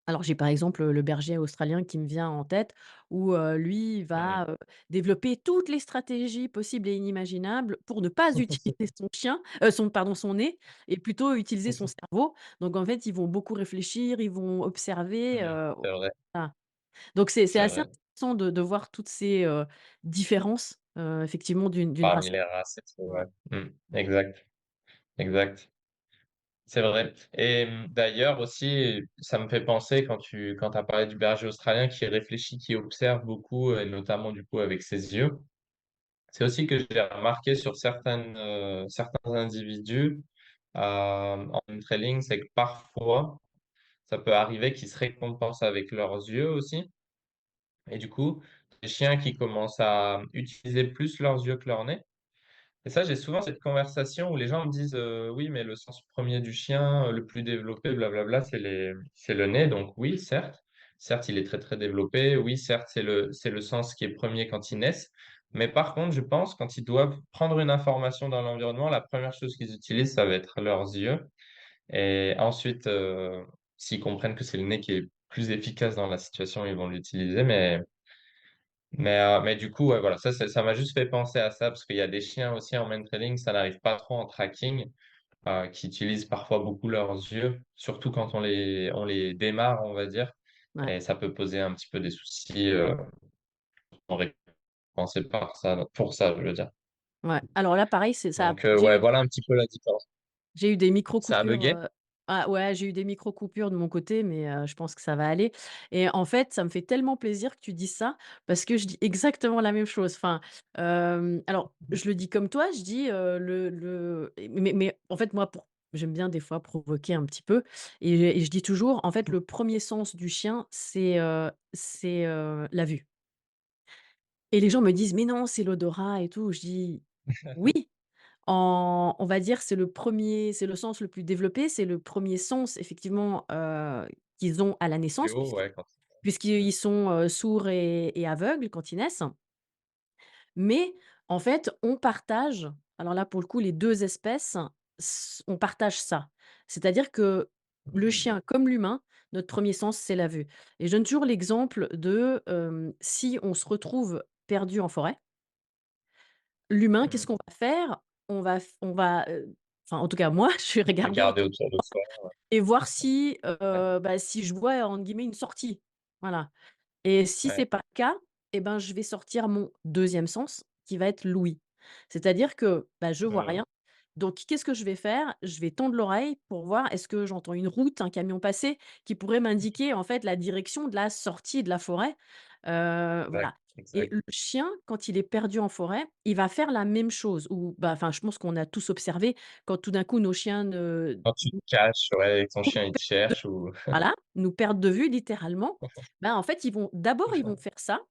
alors j'ai par exemple, le berger australien qui me vient en tête où, lui, il Mmh. va, développer toutes les stratégies possibles et inimaginables pour ne pas utiliser son chien, son nez et plutôt utiliser son cerveau. Donc en fait, ils vont beaucoup réfléchir, ils vont observer, Mmh. C'est vrai, voilà. Donc c'est c'est assez vrai. intéressant de voir toutes ces, différences, effectivement d'une race Parmi les races et tout, à ouais. l'autre. Mmh. Exact, exact. c'est vrai et d'ailleurs aussi, ça me fait penser quand tu as parlé du berger australien qui réfléchit, qui observe beaucoup et notamment du coup avec ses yeux. C'est aussi que j'ai remarqué sur certains individus, en trailing, c'est que parfois, ça peut arriver qu'ils se récompensent avec leurs yeux aussi et du coup, les chiens qui commencent à utiliser plus leurs yeux que leur nez et ça, j'ai souvent cette conversation où les gens me disent, «Oui, mais le sens premier du chien, le plus développé, blablabla, c'est le nez». Donc oui, certes, certes, il est très, très développé. Oui, certes, c'est le sens qui est premier quand ils naissent. Mais par contre, je pense, quand ils doivent prendre une information dans l'environnement, la première chose qu'ils utilisent, ça va être leurs yeux et ensuite, s'ils comprennent que c'est le nez qui est plus efficace dans la situation, ils vont l'utiliser. Mais du coup, ouais, voilà, ça m'a juste fait penser à ça parce qu'il y a des chiens aussi en main training, ça n'arrive pas trop en tracking, qui utilisent parfois beaucoup leurs yeux, surtout quand on les démarre, on va dire, Ouais, et ça peut poser un petit peu des soucis, on récompensé par ça, pour ça, je veux dire. ouais. Alors là, pareil, c'est ça Donc, j'ai ouais, eu voilà un petit peu la différence. j'ai eu des Ça a micro-coupures, buggé? ah ouais, j'ai eu des micro-coupures de mon côté, mais je pense que ça va aller et en fait, ça me fait tellement plaisir que tu dises ça parce que je dis exactement la même chose. Enfin, alors je le dis comme toi, je dis, mais en fait, moi, j'aime bien des fois provoquer un petit peu et je dis toujours, en fait, le premier sens du chien, c'est la vue et les gens me disent: «Mais non, c'est l'odorat et tout». Je dis: «Oui». On va dire, c'est le sens le plus développé, c'est le premier sens effectivement, qu'ils ont à la C'est naissance haut, ouais, quand puisqu'ils sont, sourds et aveugles quand ils naissent. Mais en fait, on partage, alors là pour le coup les 2 espèces, on partage ça. C'est-à-dire que le mmh, chien comme l'humain, notre premier sens c'est la vue et je donne toujours l'exemple de, si on se retrouve perdu en forêt. L'humain, qu'est-ce mmh, qu'on va faire? Enfin, en tout cas, moi, je vais regarder regarder autour autour de soi, et voir si, ouais, si je vois, entre guillemets, «une sortie». Voilà et si c'est ouais, pas le cas et ben, je vais sortir mon deuxième sens qui va être l'ouïe. C'est-à-dire que, bah, je vois mmh, rien, donc qu'est-ce que je vais faire? Je vais tendre l'oreille pour voir est-ce que j'entends une route, un camion passer qui pourrait m'indiquer, en fait, la direction de la sortie de la forêt? exact, Voilà et exact. le chien, quand il est perdu en forêt, il va faire la même chose ou bah, enfin, je pense qu'on a tous observé quand tout d'un coup nos chiens ne Quand tu te caches, ouais, et que ton nous chien, il te perdent de cherche ou voilà, nous perdent de vue littéralement, ben, en fait, ils vont faire ça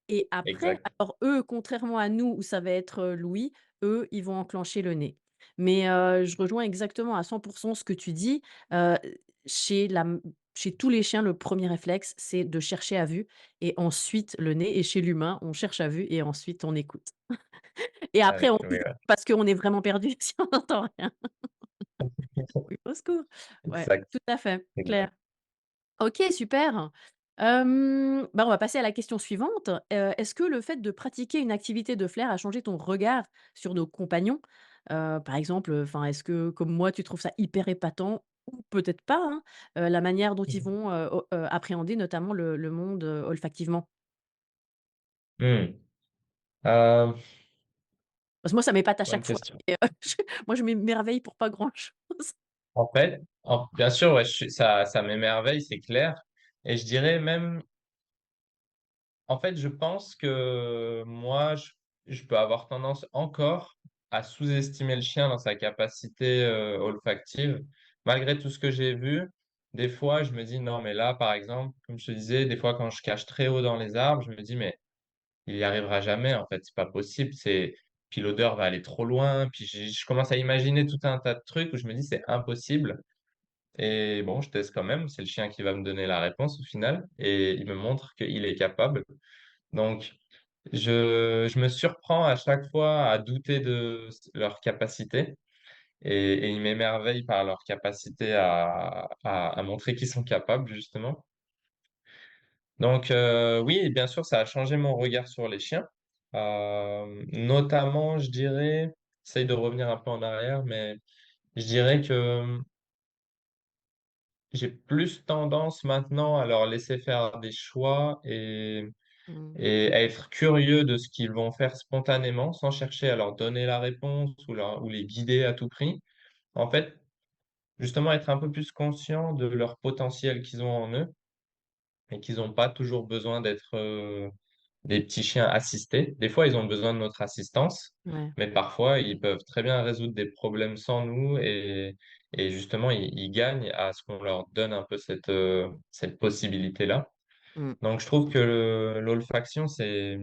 et après exact. alors eux, contrairement à nous où ça va être, l'ouïe, eux, ils vont enclencher le nez. Mais je rejoins exactement à 100 ce que tu dis. Heu, chez la m chez tous les chiens, le premier réflexe, c'est de chercher à vue et ensuite le nez et chez l'humain, on cherche à vue et ensuite on écoute et après Ouais, on oui, hurle ouais. parce qu'on est vraiment perdu si on n'entend rien. Oui, au secours. Ouais, Exact, tout à fait, exact. clair. OK, super. Bah, on va passer à la question suivante. Est-ce que le fait de pratiquer une activité de flair a changé ton regard sur nos compagnons? Par exemple, enfin, est-ce que, comme moi, tu trouves ça hyper épatant ou peut-être pas, hein, la manière dont ils vont, appréhender notamment le monde, olfactivement? Mmh. Hem, Parce que moi, ça m'épate à bonne chaque fois question. et je m'émerveille pour pas grand-chose. En fait, bien sûr, ouais, ça m'émerveille, c'est clair et je dirais même en fait, je pense que moi, je peux avoir tendance encore à sous-estimer le chien dans sa capacité, olfactive. Malgré tout ce que j'ai vu, des fois, je me dis: «Non, mais là, par exemple», comme je te disais, des fois, quand je cache très haut dans les arbres, je me dis: «Mais il y arrivera jamais, en fait, c'est pas possible, puis l'odeur va aller trop loin», puis je commence à imaginer tout un tas de trucs où je me dis: «C'est impossible». Et bon, je teste quand même, c'est le chien qui va me donner la réponse au final et il me montre qu'il est capable. Donc je me surprends à chaque fois à douter de leur capacité et ils m'émerveillent par leur capacité à montrer qu'ils sont capables justement. Donc oui, bien sûr, ça a changé mon regard sur les chiens. Notamment, je dirais, j'essaye de revenir un peu en arrière, mais je dirais que j'ai plus tendance maintenant à leur laisser faire des choix Mmh. et à être curieux de ce qu'ils vont faire spontanément, sans chercher à leur donner la réponse ou les guider à tout prix. En fait, justement être un peu plus conscients de leur potentiel qu'ils ont en eux et qu'ils ont pas toujours besoin d'être, des petits chiens assistés. Des fois, ils ont besoin de notre assistance, Ouais. mais parfois, ils peuvent très bien résoudre des problèmes sans nous et justement, ils gagnent à ce qu'on leur donne un peu cette possibilité-là. Mmh. Donc, je trouve que l'olfaction, c'est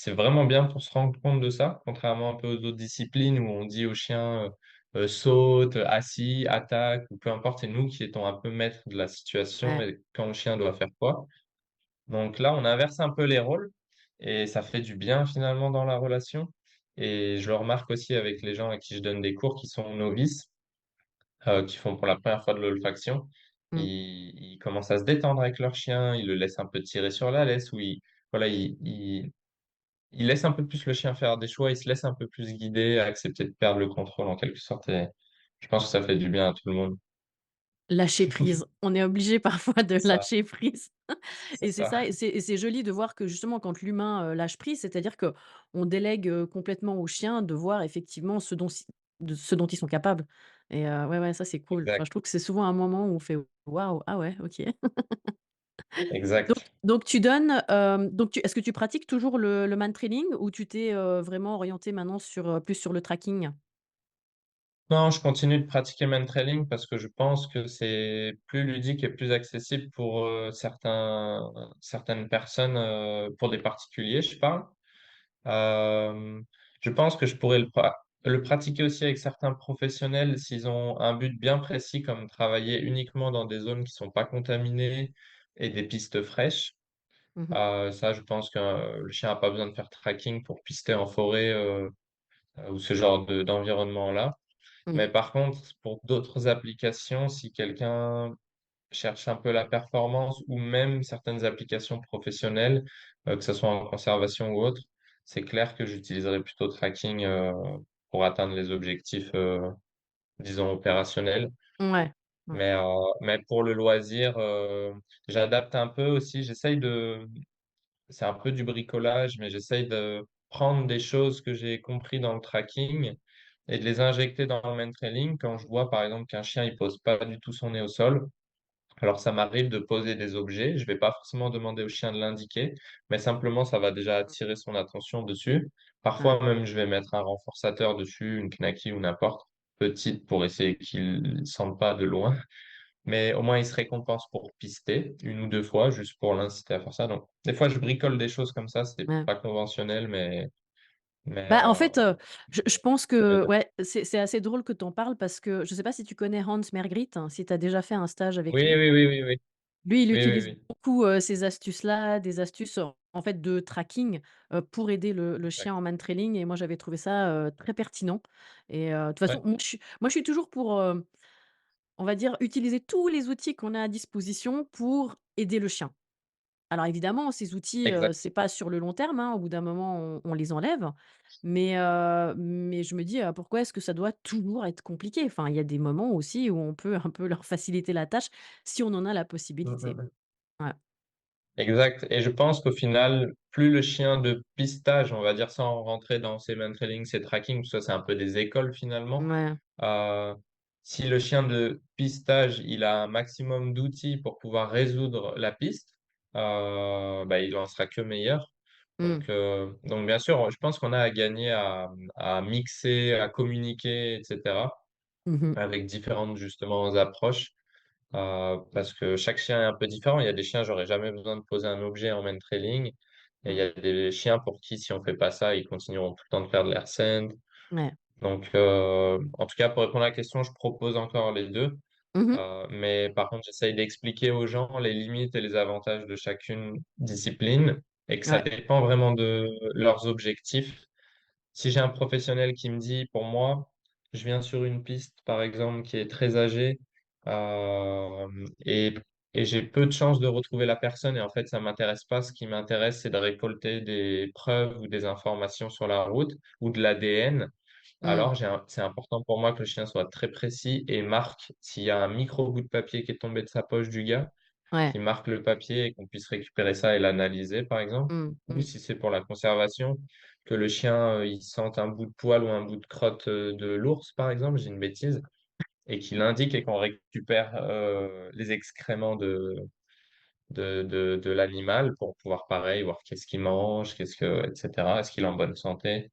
vraiment bien pour se rendre compte de ça, contrairement un peu aux autres disciplines où on dit aux chiens saute, assis, attaque, ou peu importe, c'est nous qui étions un peu maîtres de la situation Ouais. et quand le chien doit faire quoi. Donc là, on inverse un peu les rôles et ça fait du bien finalement dans la relation. Et je le remarque aussi avec les gens à qui je donne des cours qui sont novices, qui font pour la première fois de l'olfaction. Mmh. Ils commencent à se détendre avec leur chien, ils le laissent un peu tirer sur la laisse, ou voilà, ils laissent un peu plus le chien faire des choix, ils se laissent un peu plus guider, accepter de perdre le contrôle en quelque sorte. Et je pense que ça fait du bien à tout le monde. Lâcher prise. On est obligé parfois de C'est ça, lâcher prise c'est et c'est ça. ça et c'est joli de voir que justement quand l'humain, lâche prise, c'est-à-dire qu'on délègue, complètement aux chiens de voir effectivement ce dont ils sont capables et ouais, ouais, ça c'est cool. Enfin, Exact, je trouve que c'est souvent un moment où on fait: «Waouh, ah ouais, OK». Donc exact. donc tu donnes, donc tu est-ce que tu pratiques toujours le man training ou tu t'es, vraiment orienté maintenant sur, plus sur le tracking? Non, je continue de pratiquer trailing parce que je pense que c'est plus ludique et plus accessible pour certaines personnes, pour des particuliers, je parle. Euh, je pense que je pourrais le pratiquer aussi avec certains professionnels s'ils ont un but bien précis, comme travailler uniquement dans des zones qui sont pas contaminées et des pistes fraîches. Mmh mh. Ça, je pense que le chien n'a pas besoin de faire tracking pour pister en forêt, ou ce genre d'environnement-là. Mmh. Mais par contre, pour d'autres applications, si quelqu'un cherche un peu la performance ou même certaines applications professionnelles, que ce soit en conservation ou autre, c'est clair que j'utiliserai plutôt tracking pour atteindre les objectifs, disons, opérationnels. Ouais. Ouais. Mais pour le loisir, j'adapte un peu aussi. C'est un peu du bricolage, mais j'essaye de prendre des choses que j'ai compris dans le tracking et de les injecter dans le main trailing quand je vois par exemple qu'un chien il pose pas du tout son nez au sol. Alors ça m'arrive de poser des objets, je vais pas forcément demander au chien de l'indiquer, mais simplement ça va déjà attirer son attention dessus. Ouais. Parfois même je vais mettre un renforçateur dessus, une knacky ou n'importe, petite pour essayer qu'il ne sente pas de loin. Mais au moins, il se récompense pour pister une ou deux fois, juste pour l'inciter à faire ça. Donc, des fois, je bricole des choses comme ça. C'est Ouais. pas conventionnel, mais Bah, en fait, je pense ça que m'aide. ouais, c'est assez drôle que tu en parles parce que je sais pas si tu connais Hans Mergrit, hein, si tu as déjà fait un stage avec Oui, lui? oui, oui, oui, oui. Lui, il Oui, oui, utilise oui. beaucoup, ces astuces-là, des astuces, en fait, de tracking, pour aider le Ouais. chien en man-trailing et moi, j'avais trouvé ça, très pertinent et de toute façon, Ouais. moi, je suis toujours pour, on va dire, utiliser tous les outils qu'on a à disposition pour aider le chien. Alors évidemment, ces outils, Exact. c'est pas sur le long terme, hein, au bout d'un moment, on les enlève, mais je me dis: «Pourquoi est-ce que ça doit toujours être compliqué?» Enfin, il y a des moments aussi où on peut un peu leur faciliter la tâche si on en a la Mm, mm, possibilité. mm. Ouais. Exact. Et je pense qu'au final, plus le chien de pistage, on va dire sans rentrer dans ses main trailing, ses tracking, tout ça, c'est un peu des écoles finalement. Ouais. Euh, Si le chien de pistage, il a un maximum d'outils pour pouvoir résoudre la piste, bah, il en sera que meilleur. Mmh. Donc bien sûr, je pense qu'on a à gagner à mixer, à communiquer, etc., Mmh mh. avec différentes justement approches, parce que chaque chien est un peu différent. Il y a des chiens, j'aurais jamais besoin de poser un objet en main trailing, et il y Mmh. a des chiens pour qui, si on fait pas ça, ils continueront tout le temps de faire de l'air sand. Ouais. Donc, en tout cas, pour répondre à la question, je propose encore les deux. Mmh mh. Mais par contre, j'essaye d'expliquer aux gens les limites et les avantages de chacune discipline et que ça Ouais. dépend vraiment de leurs objectifs. Si j'ai un professionnel qui me dit, pour moi, je viens sur une piste, par exemple, qui est très âgée, euh, et, et j'ai peu de chances de retrouver la personne, et en fait, ça m'intéresse pas. Ce qui m'intéresse, c'est de récolter des preuves ou des informations sur la route ou de l'ADN. Mmh. Alors, c'est important pour moi que le chien soit très précis et marque s'il y a un micro bout de papier qui est tombé de sa poche du gars, Ouais. qui marque le papier et qu'on puisse récupérer ça et l'analyser, par exemple. Mmh. Ou Mmh. si c'est pour la conservation, que le chien il sente un bout de poil ou un bout de crotte de l'ours, par exemple, j'ai une bêtise, et qu'il indique et qu'on récupère, les excréments de l'animal pour pouvoir pareil, voir qu'est-ce qu'il mange, qu'est-ce que et cetera. Est-ce qu'il est en bonne santé?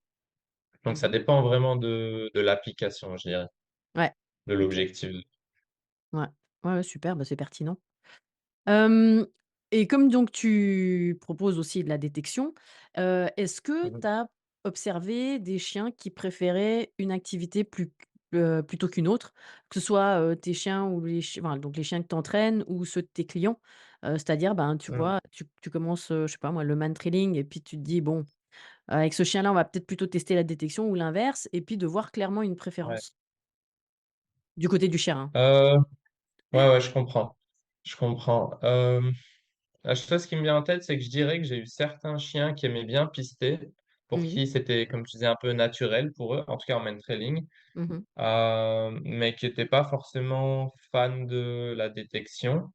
Donc ça Mmh. dépend vraiment de l'application, je dirais, Ouais, de OK. l'objectif. Ouais. Ouais, ouais, super, bah, c'est pertinent. Hem et comme donc tu proposes aussi de la détection, est-ce que Mmh. tu as observé des chiens qui préféraient une activité plutôt qu'une autre? Que ce soit, tes chiens ou les chi enfin, donc les chiens que tu entraînes ou ceux de tes clients? C'est-à-dire, ben, tu Mmh. vois, tu commences, je sais pas moi, le man-trailing et puis tu te dis: «Bon, avec ce chien-là, on va peut-être plutôt tester la détection» ou l'inverse et puis de voir clairement une Ouais. préférence. Du côté du chien, hein? Heu, ouais, ouais, je comprends. Je comprends. La chose qui me vient en tête, c'est que je dirais que j'ai eu certains chiens qui aimaient bien pister, pour Mmh. qui c'était, comme tu disais, un peu naturel pour eux, en tout cas en main trailing, Mmh. mais qui étaient pas forcément fans de la détection.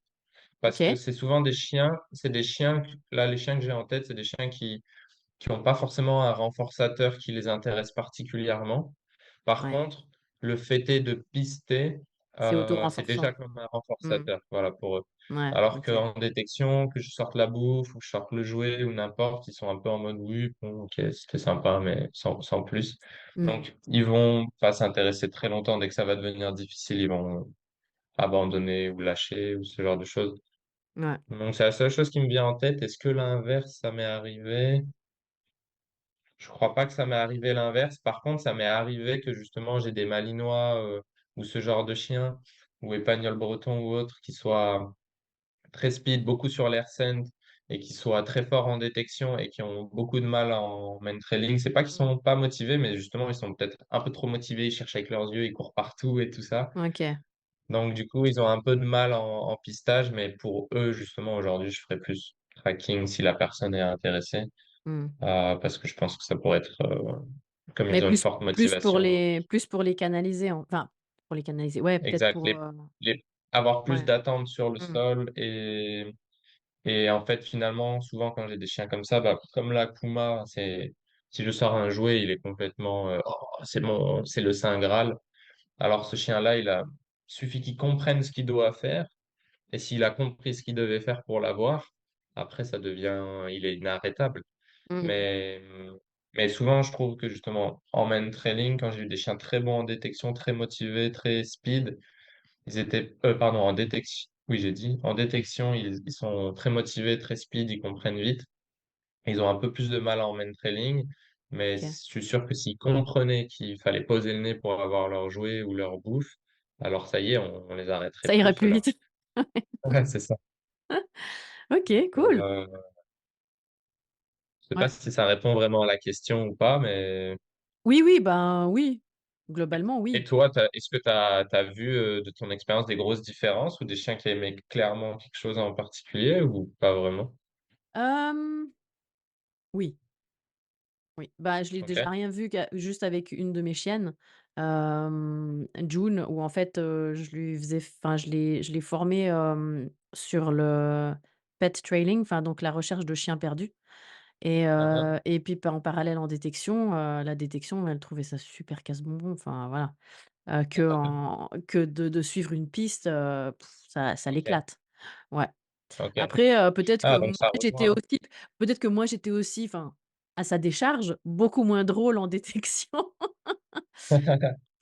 Parce que OK. c'est souvent des chiens c'est des chiens q là, les chiens que j'ai en tête, c'est des chiens qui ont pas forcément un renforçateur qui les intéresse particulièrement. Par Ouais. contre, le fait est de pister, C'est c'est auto-renforçant. déjà comme un Mmh. renforçateur, voilà, pour eux. Ouais, Alors OK. qu'en détection, que je sorte la bouffe ou que je sorte le jouet ou n'importe, ils sont un peu en mode: «Oui, bon, OK, c'était sympa», mais sans plus. Mmh. Donc ils vont pas s'intéresser très longtemps. Dès que ça va devenir difficile, ils vont abandonner ou lâcher ou ce genre de choses. Ouais. Donc c'est la seule chose qui me vient en tête. Est-ce que l'inverse, ça m'est arrivé? Je crois pas que ça m'est arrivé l'inverse. Par contre, ça m'est arrivé que justement j'ai des malinois, ou ce genre de chiens, ou épagnols bretons ou autres, qui soient très speed, beaucoup sur l'air scent et qui soient très forts en détection et qui ont beaucoup de mal en main trailing. C'est pas qu'ils Mmh. sont pas motivés, mais justement ils sont peut-être un peu trop motivés, ils cherchent avec leurs yeux, ils courent partout et tout ça. OK. Donc du coup, ils ont un peu de mal en pistage, mais pour eux, justement, aujourd'hui, je ferais plus tracking si la personne est intéressée, Mmh. parce que je pense que ça pourrait être, comme Mais ils ont une forte motivation. plus pour les canaliser enfin, pour les canaliser, ouais, peut-être Exact, pour, les avoir plus ouais. d'attente sur le Mmh. sol et en fait, finalement, souvent quand j'ai des chiens comme ça, bah, comme la Puma, c'est si je sors un jouet, il est complètement, «Oh, c'est le saint graal». Alors ce chien-là, suffit qu'il comprenne ce qu'il doit faire et s'il a compris ce qu'il devait faire pour l'avoir, après il est inarrêtable. Mmh. Mais, mais souvent, je trouve que justement, en main trailing, quand j'ai eu des chiens très bons en détection, très motivés, très speed, pardon, en détection, oui, j'ai dit, en détection, ils sont très motivés, très speed, ils comprennent vite. Ils ont un peu plus de mal en main trailing, mais je OK. suis sûr que s'ils comprenaient qu'il fallait poser le nez pour avoir leur jouet ou leur bouffe, alors ça y est, on les arrêterait Ça plus, irait plus ceux-là. vite. Ouais, c'est ça. OK, cool. Je sais pas Ouais. si ça répond vraiment à la question ou pas, mais Oui, oui, ben, oui. Globalement, et oui. toi, est-ce que tu as vu, de ton expérience des grosses différences ou des chiens qui aimaient clairement quelque chose en particulier ou pas vraiment? Hem, oui, oui. Bah, je l'ai déjà OK. rien vu juste avec une de mes chiennes, June, où en fait, je lui faisais enfin, je l'ai formée, sur le pet trailing, enfin, donc la recherche de chiens perdus. Hein, hein. Et puis, en parallèle en détection, la détection, elle trouvait ça super casse-bonbon, enfin voilà, que de suivre une piste, ça OK, l'éclate. Ouais. OK. Après, peut-être que Ah donc moi ça j'étais rejoint aussi enfin, à sa décharge, beaucoup moins drôle en détection. c'est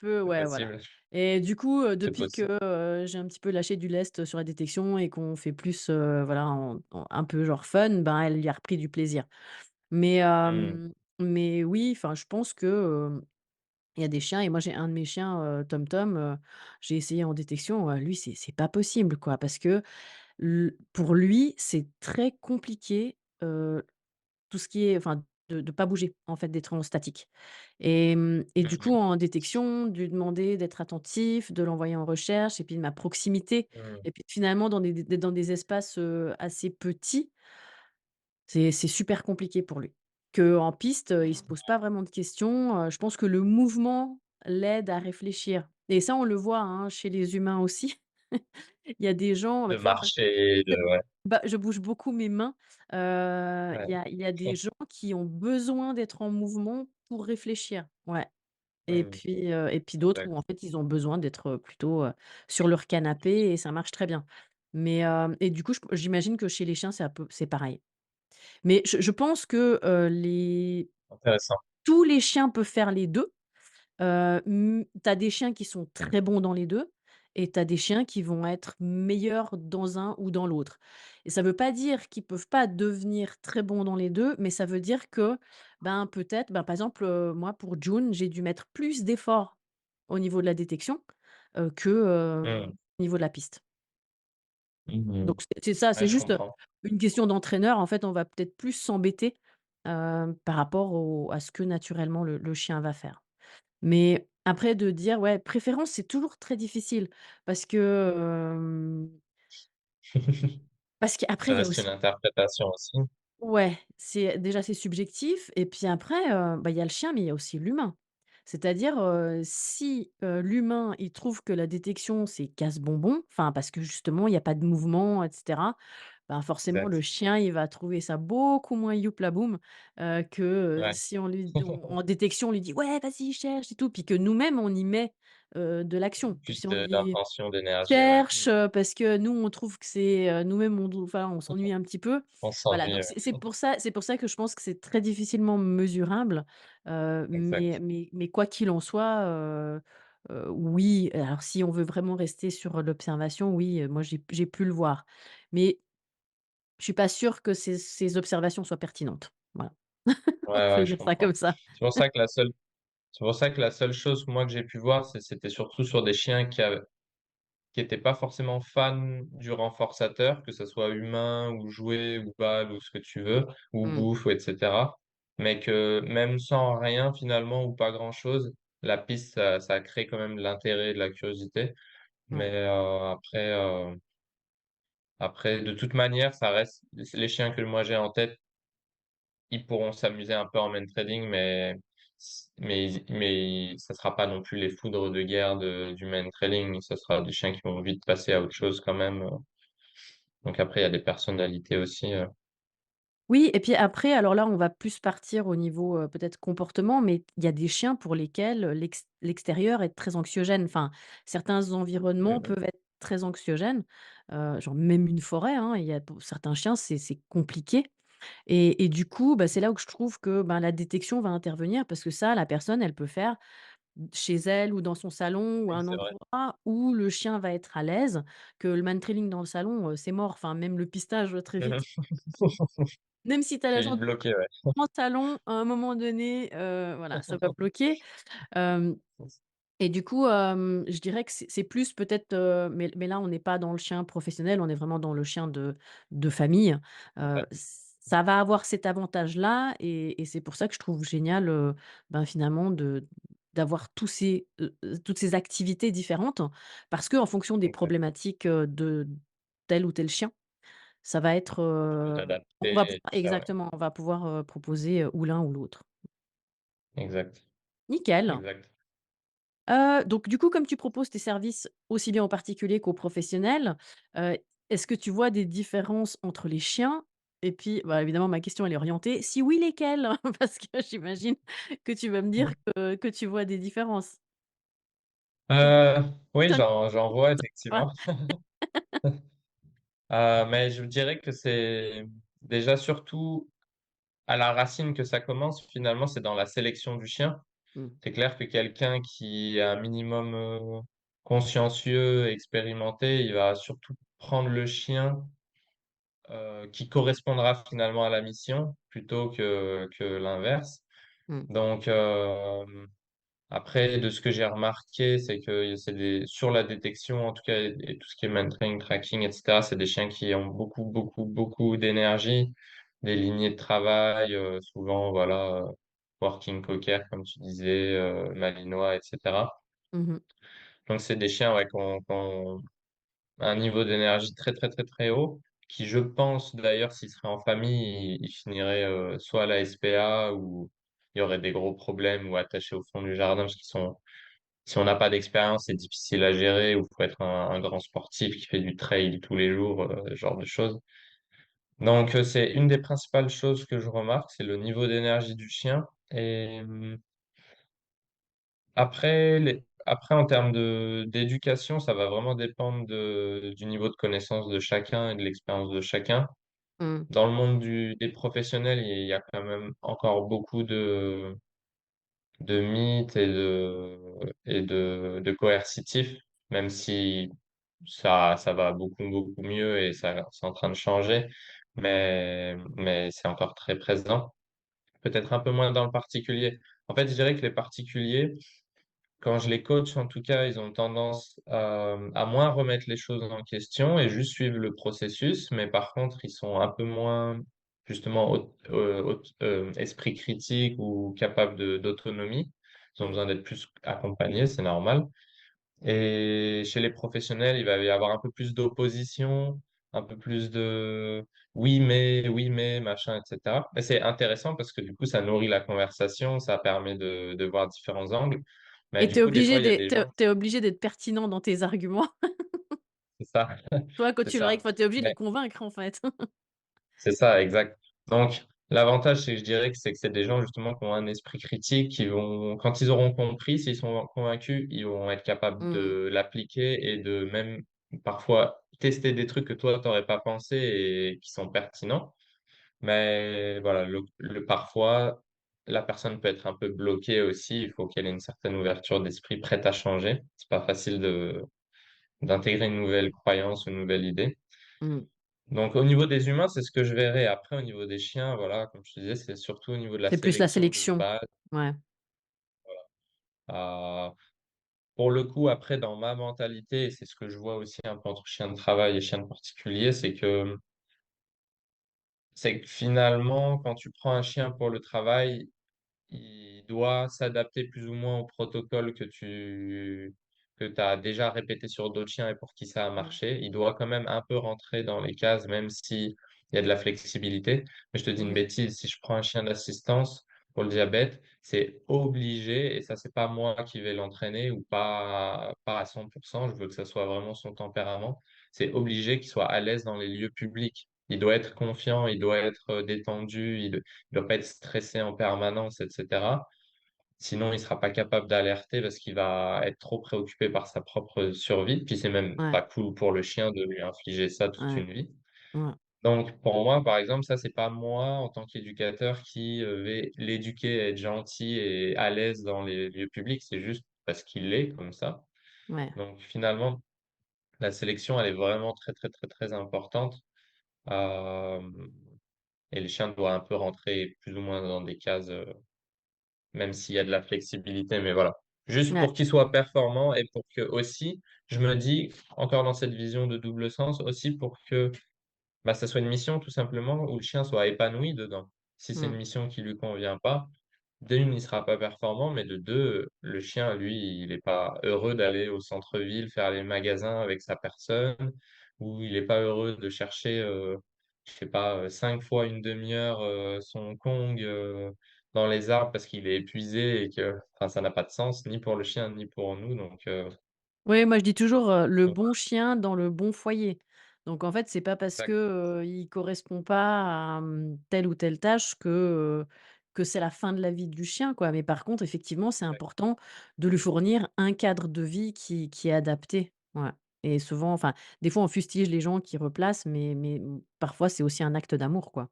Ouais, voilà. possible, Et du coup, c'est depuis possible. que, j'ai un petit peu lâché du lest sur la détection et qu'on fait plus, voilà, en un peu genre fun, ben, elle y a repris du plaisir. Mais Mmh. mais oui, enfin, je pense que, il y a des chiens et moi j'ai un de mes chiens, Tom Tom, j'ai essayé en détection, lui c'est pas possible quoi, parce que pour lui, c'est très compliqué, tout ce qui est enfin de pas bouger, en fait, d'être en statique. Et Mmh du coup, mh. en détection, de lui demander d'être attentif, de l'envoyer en recherche et puis de ma proximité Mmh. et puis finalement dans des espaces, assez petits, c'est super compliqué pour lui. Qu'en piste, il se pose pas vraiment de questions, je pense que le mouvement l'aide à réfléchir et ça, on le voit, hein, chez les humains aussi. Il y a des gens, bah, De tu vois, marcher, de ouais, bah, je bouge beaucoup mes mains, ouais. il y a des gens qui ont besoin d'être en mouvement pour réfléchir. Ouais Mmh. et puis d'autres où en D'accord. fait ils ont besoin d'être, plutôt, sur leur canapé et ça marche très bien. Mais, et du coup j'imagine que chez les chiens c'est pareil. Mais je pense que, les Intéressant. tous les chiens peuvent faire les 2. Tu as des chiens qui sont très bons dans les 2 et tu as des chiens qui vont être meilleurs dans un ou dans l'autre et ça veut pas dire qu'ils peuvent pas devenir très bons dans les 2, mais ça veut dire que, ben, peut-être, ben, par exemple, moi pour June, j'ai dû mettre plus d'efforts au niveau de la détection, que, Mmh. au niveau de la piste. Mmh. Donc c'est ça, Ouais, c'est je juste, comprends. une question d'entraîneur. En fait, on va peut-être plus s'embêter, par rapport à ce que naturellement le chien va faire. Mais après de dire, ouais, préférence, c'est toujours très difficile parce que, parce qu'après Ça il y a reste une aussi interprétation aussi. ouais, c'est subjectif et puis après, bah, il y a le chien, mais il y a aussi l'humain. C'est-à-dire, si, l'humain, il trouve que la détection, c'est casse-bonbon, enfin parce que justement il y a pas de mouvement et cetera, ben, forcément le Exact. chien, il va trouver ça beaucoup moins youpla boum, que, Ouais. si on en détection, on lui dit: «Ouais, vas-y, cherche et tout», puis que nous-mêmes on y met, de l'action. Plus Si on de dit: d'intention, d'énergie, ouais. Mmh. «Cherche», parce que nous on trouve que c'est, nous-mêmes on s'ennuie un petit peu. On Voilà, s'ennuie, donc ouais. c'est pour ça que je pense que c'est très difficilement mesurable, Exact. mais quoi qu'il en soit, oui, alors si on veut vraiment rester sur l'observation, oui, moi j'ai pu le voir. Mais je suis pas sûre que ces observations soient pertinentes. Voilà, Ouais, on peut ouais, je dire ça comprends. comme ça. C'est pour ça que la seule c'est pour ça que la seule chose, moi, que j'ai pu voir, c'était surtout sur des chiens qui étaient pas forcément fans du renforçateur, que ça soit humain ou jouet ou balle ou ce que tu veux, ou Mmh, bouffe ou et cetera. Mais que même sans rien finalement ou pas grand-chose, la piste, ça crée quand même de l'intérêt et de la curiosité. ouais. Mais, après de toute manière, ça reste les chiens que moi j'ai en tête, ils pourront s'amuser un peu en main trading, mais ça sera pas non plus les foudres de guerre du main trading. Ça sera des chiens qui vont vite passer à autre chose quand même. Donc après, il y a des personnalités aussi. Oui et puis après, alors là, on va plus partir au niveau, peut-être comportement, mais il y a des chiens pour lesquels, l'extérieur est très anxiogène. Enfin, certains environnements Mmh. peuvent être très anxiogènes, genre même une forêt, hein, il y a pour certains chiens, c'est compliqué et du coup, bah, c'est là où je trouve que, ben, la détection va intervenir parce que ça, la personne, elle peut faire chez elle ou dans son salon ou à Oui, un c'est vrai. endroit où le chien va être à l'aise, que le mantrailing dans le salon, c'est mort. Enfin, même le pistage, très vite. Mmh. Même si tu as la C'est vite gentillesse bloqué, ouais. en salon, à un moment donné, voilà, ça va bloquer. Hem et du coup, je dirais que c'est plus peut-être, mais là, on n'est pas dans le chien professionnel, on est vraiment dans le chien de famille. Exact, Ça va avoir cet avantage-là et c'est pour ça que je trouve génial, ben, finalement d'avoir toutes ces activités différentes parce qu'en fonction des exact. problématiques, de tel ou tel chien, ça va être, Tu peux on t'adapter va et pouvoir tout ça, ouais. exactement, on va pouvoir, proposer, ou l'un ou l'autre. Exact, Nickel. exact. Donc du coup, comme tu proposes tes services aussi bien aux particuliers qu'aux professionnels, heu, est-ce que tu vois des différences entre les chiens? Et puis, bah, évidemment, ma question elle est orientée. Si oui, lesquelles? Parce que j'imagine que tu vas me dire que tu vois des différences. Heu, oui, Tu en j'en vois as effectivement. Mais je dirais que c'est déjà surtout à la racine que ça commence finalement, c'est dans la sélection du chien. Mmh, C'est clair que quelqu'un qui est un minimum, consciencieux, expérimenté, il va surtout prendre le chien, qui correspondra finalement à la mission plutôt que l'inverse. mmh, Donc, après de ce que j'ai remarqué, c'est que c'est des sur la détection en tout cas et tout ce qui est mentoring, tracking et cetera, c'est des chiens qui ont beaucoup, beaucoup, beaucoup d'énergie, des lignées de travail, souvent voilà, working cocker comme tu disais, malinois et cetera. mmh Donc c'est des chiens, ouais, qui ont un niveau d'énergie très, très, très, très haut, qui je pense d'ailleurs s'ils seraient en famille, ils finiraient, soit à la SPA ou il y aurait des gros problèmes ou attachés au fond du jardin parce qu'ils sont si on n'a pas d'expérience, c'est difficile à gérer ou faut être un grand sportif qui fait du trail tous les jours, ce genre de choses. Donc, c'est une des principales choses que je remarque, c'est le niveau d'énergie du chien et Après, en termes d'éducation, ça va vraiment dépendre du niveau de connaissance de chacun et de l'expérience de chacun. Mmh. Dans le monde des professionnels, il y a quand même encore beaucoup de mythes et de coercitifs, même si ça va beaucoup, beaucoup mieux et ça, c'est en train de changer, mais c'est encore très présent. Peut-être un peu moins dans le particulier. En fait, je dirais que les particuliers, quand je les coach, en tout cas, ils ont tendance à moins remettre les choses en question et juste suivre le processus. Mais par contre, ils sont un peu moins, justement, esprit critique ou capables d'autonomie. Ils ont besoin d'être plus accompagnés, c'est normal. Et chez les professionnels, il va y avoir un peu plus d'opposition, un peu plus de oui, mais, machin, etc. Et c'est intéressant parce que du coup, ça nourrit la conversation, ça permet de voir différents angles. Mais Et du coup, des fois, il y a des tu gens, es obligé d'être pertinent dans tes arguments. c'est ça, Toi, quand c'est tu leur ça. enfin, tu es obligé de les Mais convaincre, en fait. c'est ça, exact. Donc, l'avantage, c'est que je dirais que c'est des gens justement qui ont un esprit critique, qui vont, quand ils auront compris, s'ils sont convaincus, ils vont être capables Mmh. de l'appliquer et de même parfois tester des trucs que toi, t'aurais pas pensé et qui sont pertinents. Mais voilà, parfois, la personne peut être un peu bloquée aussi. Il faut qu'elle ait une certaine ouverture d'esprit prête à changer. C'est pas facile d'intégrer une nouvelle croyance, une nouvelle idée. Mmh. Donc, au niveau des humains, c'est ce que je verrai. Après, au niveau des chiens, voilà, comme je te disais, c'est surtout au niveau de la C'est plus la sélection de sélection. base. Ouais. Euh, pour le coup, après, dans ma mentalité, et c'est ce que je vois aussi un peu entre chiens de travail et chiens de particulier, c'est que finalement, quand tu prends un chien pour le travail, il doit s'adapter plus ou moins au protocole que tu as déjà répété sur d'autres chiens et pour qui ça a Mmh. marché. Il doit quand même un peu rentrer dans les cases, même si il y a de la flexibilité. Mais je te dis une Mmh. bêtise, si je prends un chien d'assistance pour le diabète, c'est obligé, et ça, c'est pas moi qui vais l'entraîner ou pas à 100%, je veux que ça soit vraiment son tempérament. C'est obligé qu'il soit à l'aise dans les lieux publics. Il doit être confiant, il doit être détendu, il doit pas être stressé en permanence, etc. Sinon, il sera pas capable d'alerter parce qu'il va être trop préoccupé par sa propre survie. Puis c'est même Ouais, pas cool pour le chien de lui infliger ça toute ouais, une vie. ouais, Donc, pour moi, par exemple, ça, c'est pas moi en tant qu'éducateur qui vais l'éduquer à être gentil et à l'aise dans les lieux publics. C'est juste parce qu'il est comme ça. ouais, Donc, finalement, la sélection, elle est vraiment très, très, très, très importante. Euh, et les chiens doivent un peu rentrer plus ou moins dans des cases, même s'il y a de la flexibilité, mais voilà. Juste ouais. pour qu'ils soient performants et pour que aussi, je me dis, encore dans cette vision de double sens, aussi pour que bah, ça soit une mission tout simplement où le chien soit épanoui dedans. Si c'est une Mmh. mission qui lui convient pas, d'une, il sera pas performant, mais de deux, le chien, lui, il n'est pas heureux d'aller au centre-ville faire les magasins avec sa personne, ou il n'est pas heureux de chercher, je sais pas, 5 fois une demi-heure son Kong dans les arbres parce qu'il est épuisé et que, enfin, ça n'a pas de sens ni pour le chien ni pour nous. Oui, moi je dis toujours, le Donc bon chien dans le bon foyer. Donc en fait, c'est pas parce que, voilà, il correspond pas à, telle ou telle tâche que c'est la fin de la vie du chien, quoi. Mais par contre, effectivement, c'est important de lui fournir un cadre de vie qui est adapté. Ouais et souvent enfin, des fois on fustige les gens qui replacent, mais parfois c'est aussi un acte d'amour, quoi.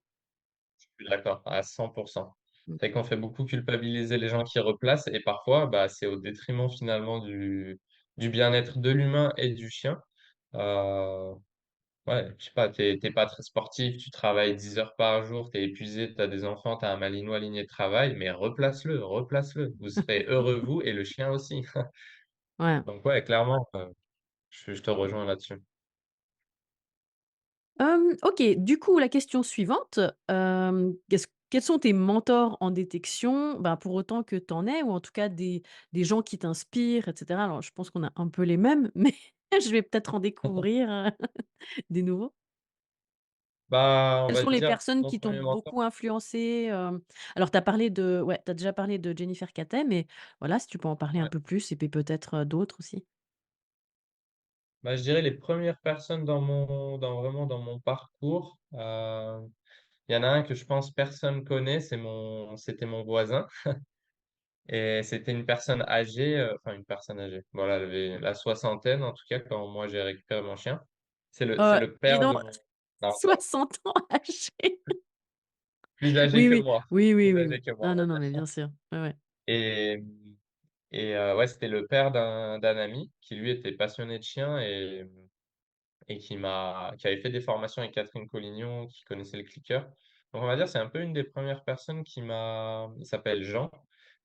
je suis d'accord à 100%. Mmh. C'est qu'on fait beaucoup culpabiliser les gens qui replacent et parfois, bah, c'est au détriment finalement du bien-être de l'humain et du chien. Euh, ouais, je sais pas, t'es pas très sportif, tu travailles 10 heures par jour, t'es épuisé, t'as des enfants, t'as un malinois aligné de travail, mais replace-le, replace-le. Vous serez heureux, vous, et le chien aussi. Ouais. Donc ouais, clairement, je te rejoins là-dessus. OK, du coup, la question suivante, quels sont tes mentors en détection? Ben, pour autant que tu en aies ou en tout cas des gens qui t'inspirent et cetera. Alors je pense qu'on a un peu les mêmes, mais je vais peut-être en découvrir, des nouveaux. Bah, on Quelles va sont les dire, personnes mon qui t'ont premier mentor. beaucoup influencé, Alors tu as parlé de ouais, tu as déjà parlé de Jennifer Catet, mais voilà, si tu peux en parler un Ouais. peu plus et puis peut-être, d'autres aussi? Bah, je dirais les premières personnes vraiment dans mon parcours. Il y en a un que je pense personne connaît, c'était mon voisin. et c'était une personne âgée, enfin une personne âgée. Voilà, elle avait la soixantaine en tout cas quand moi j'ai récupéré mon chien. C'est le Dis père de donc, mon non, 60 ans âgé. plus âgé Oui, que oui. moi, Oui, oui, plus oui, âgé oui. que moi, Non, on va non, non, mais dire. bien sûr. Ouais, ouais. Et ouais, c'était le père d'un ami qui lui était passionné de chiens et qui avait fait des formations avec Catherine Collignon, qui connaissait le clicker. Donc on va dire c'est un peu une des premières personnes qui m'a il s'appelle Jean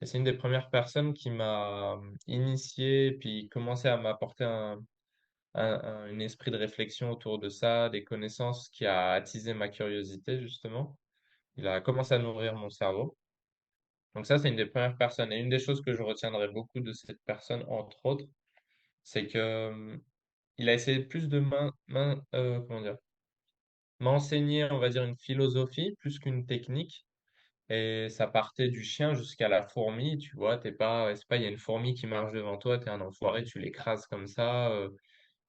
et c'est une des premières personnes qui m'a initié puis commencé à m'apporter un esprit de réflexion autour de ça, des connaissances qui a attisé ma curiosité justement. Il a commencé à nourrir mon cerveau. Donc ça, c'est une des premières personnes. Et une des choses que je retiendrai beaucoup de cette personne, entre autres, c'est que il a essayé plus de comment dire, m'enseigner, on va dire, une philosophie plus qu'une technique. Et ça partait du chien jusqu'à la fourmi, tu vois, t'es pas, ouais, c'est pas, il y a une fourmi qui marche devant toi, t'es un enfoiré, tu l'écrases comme ça,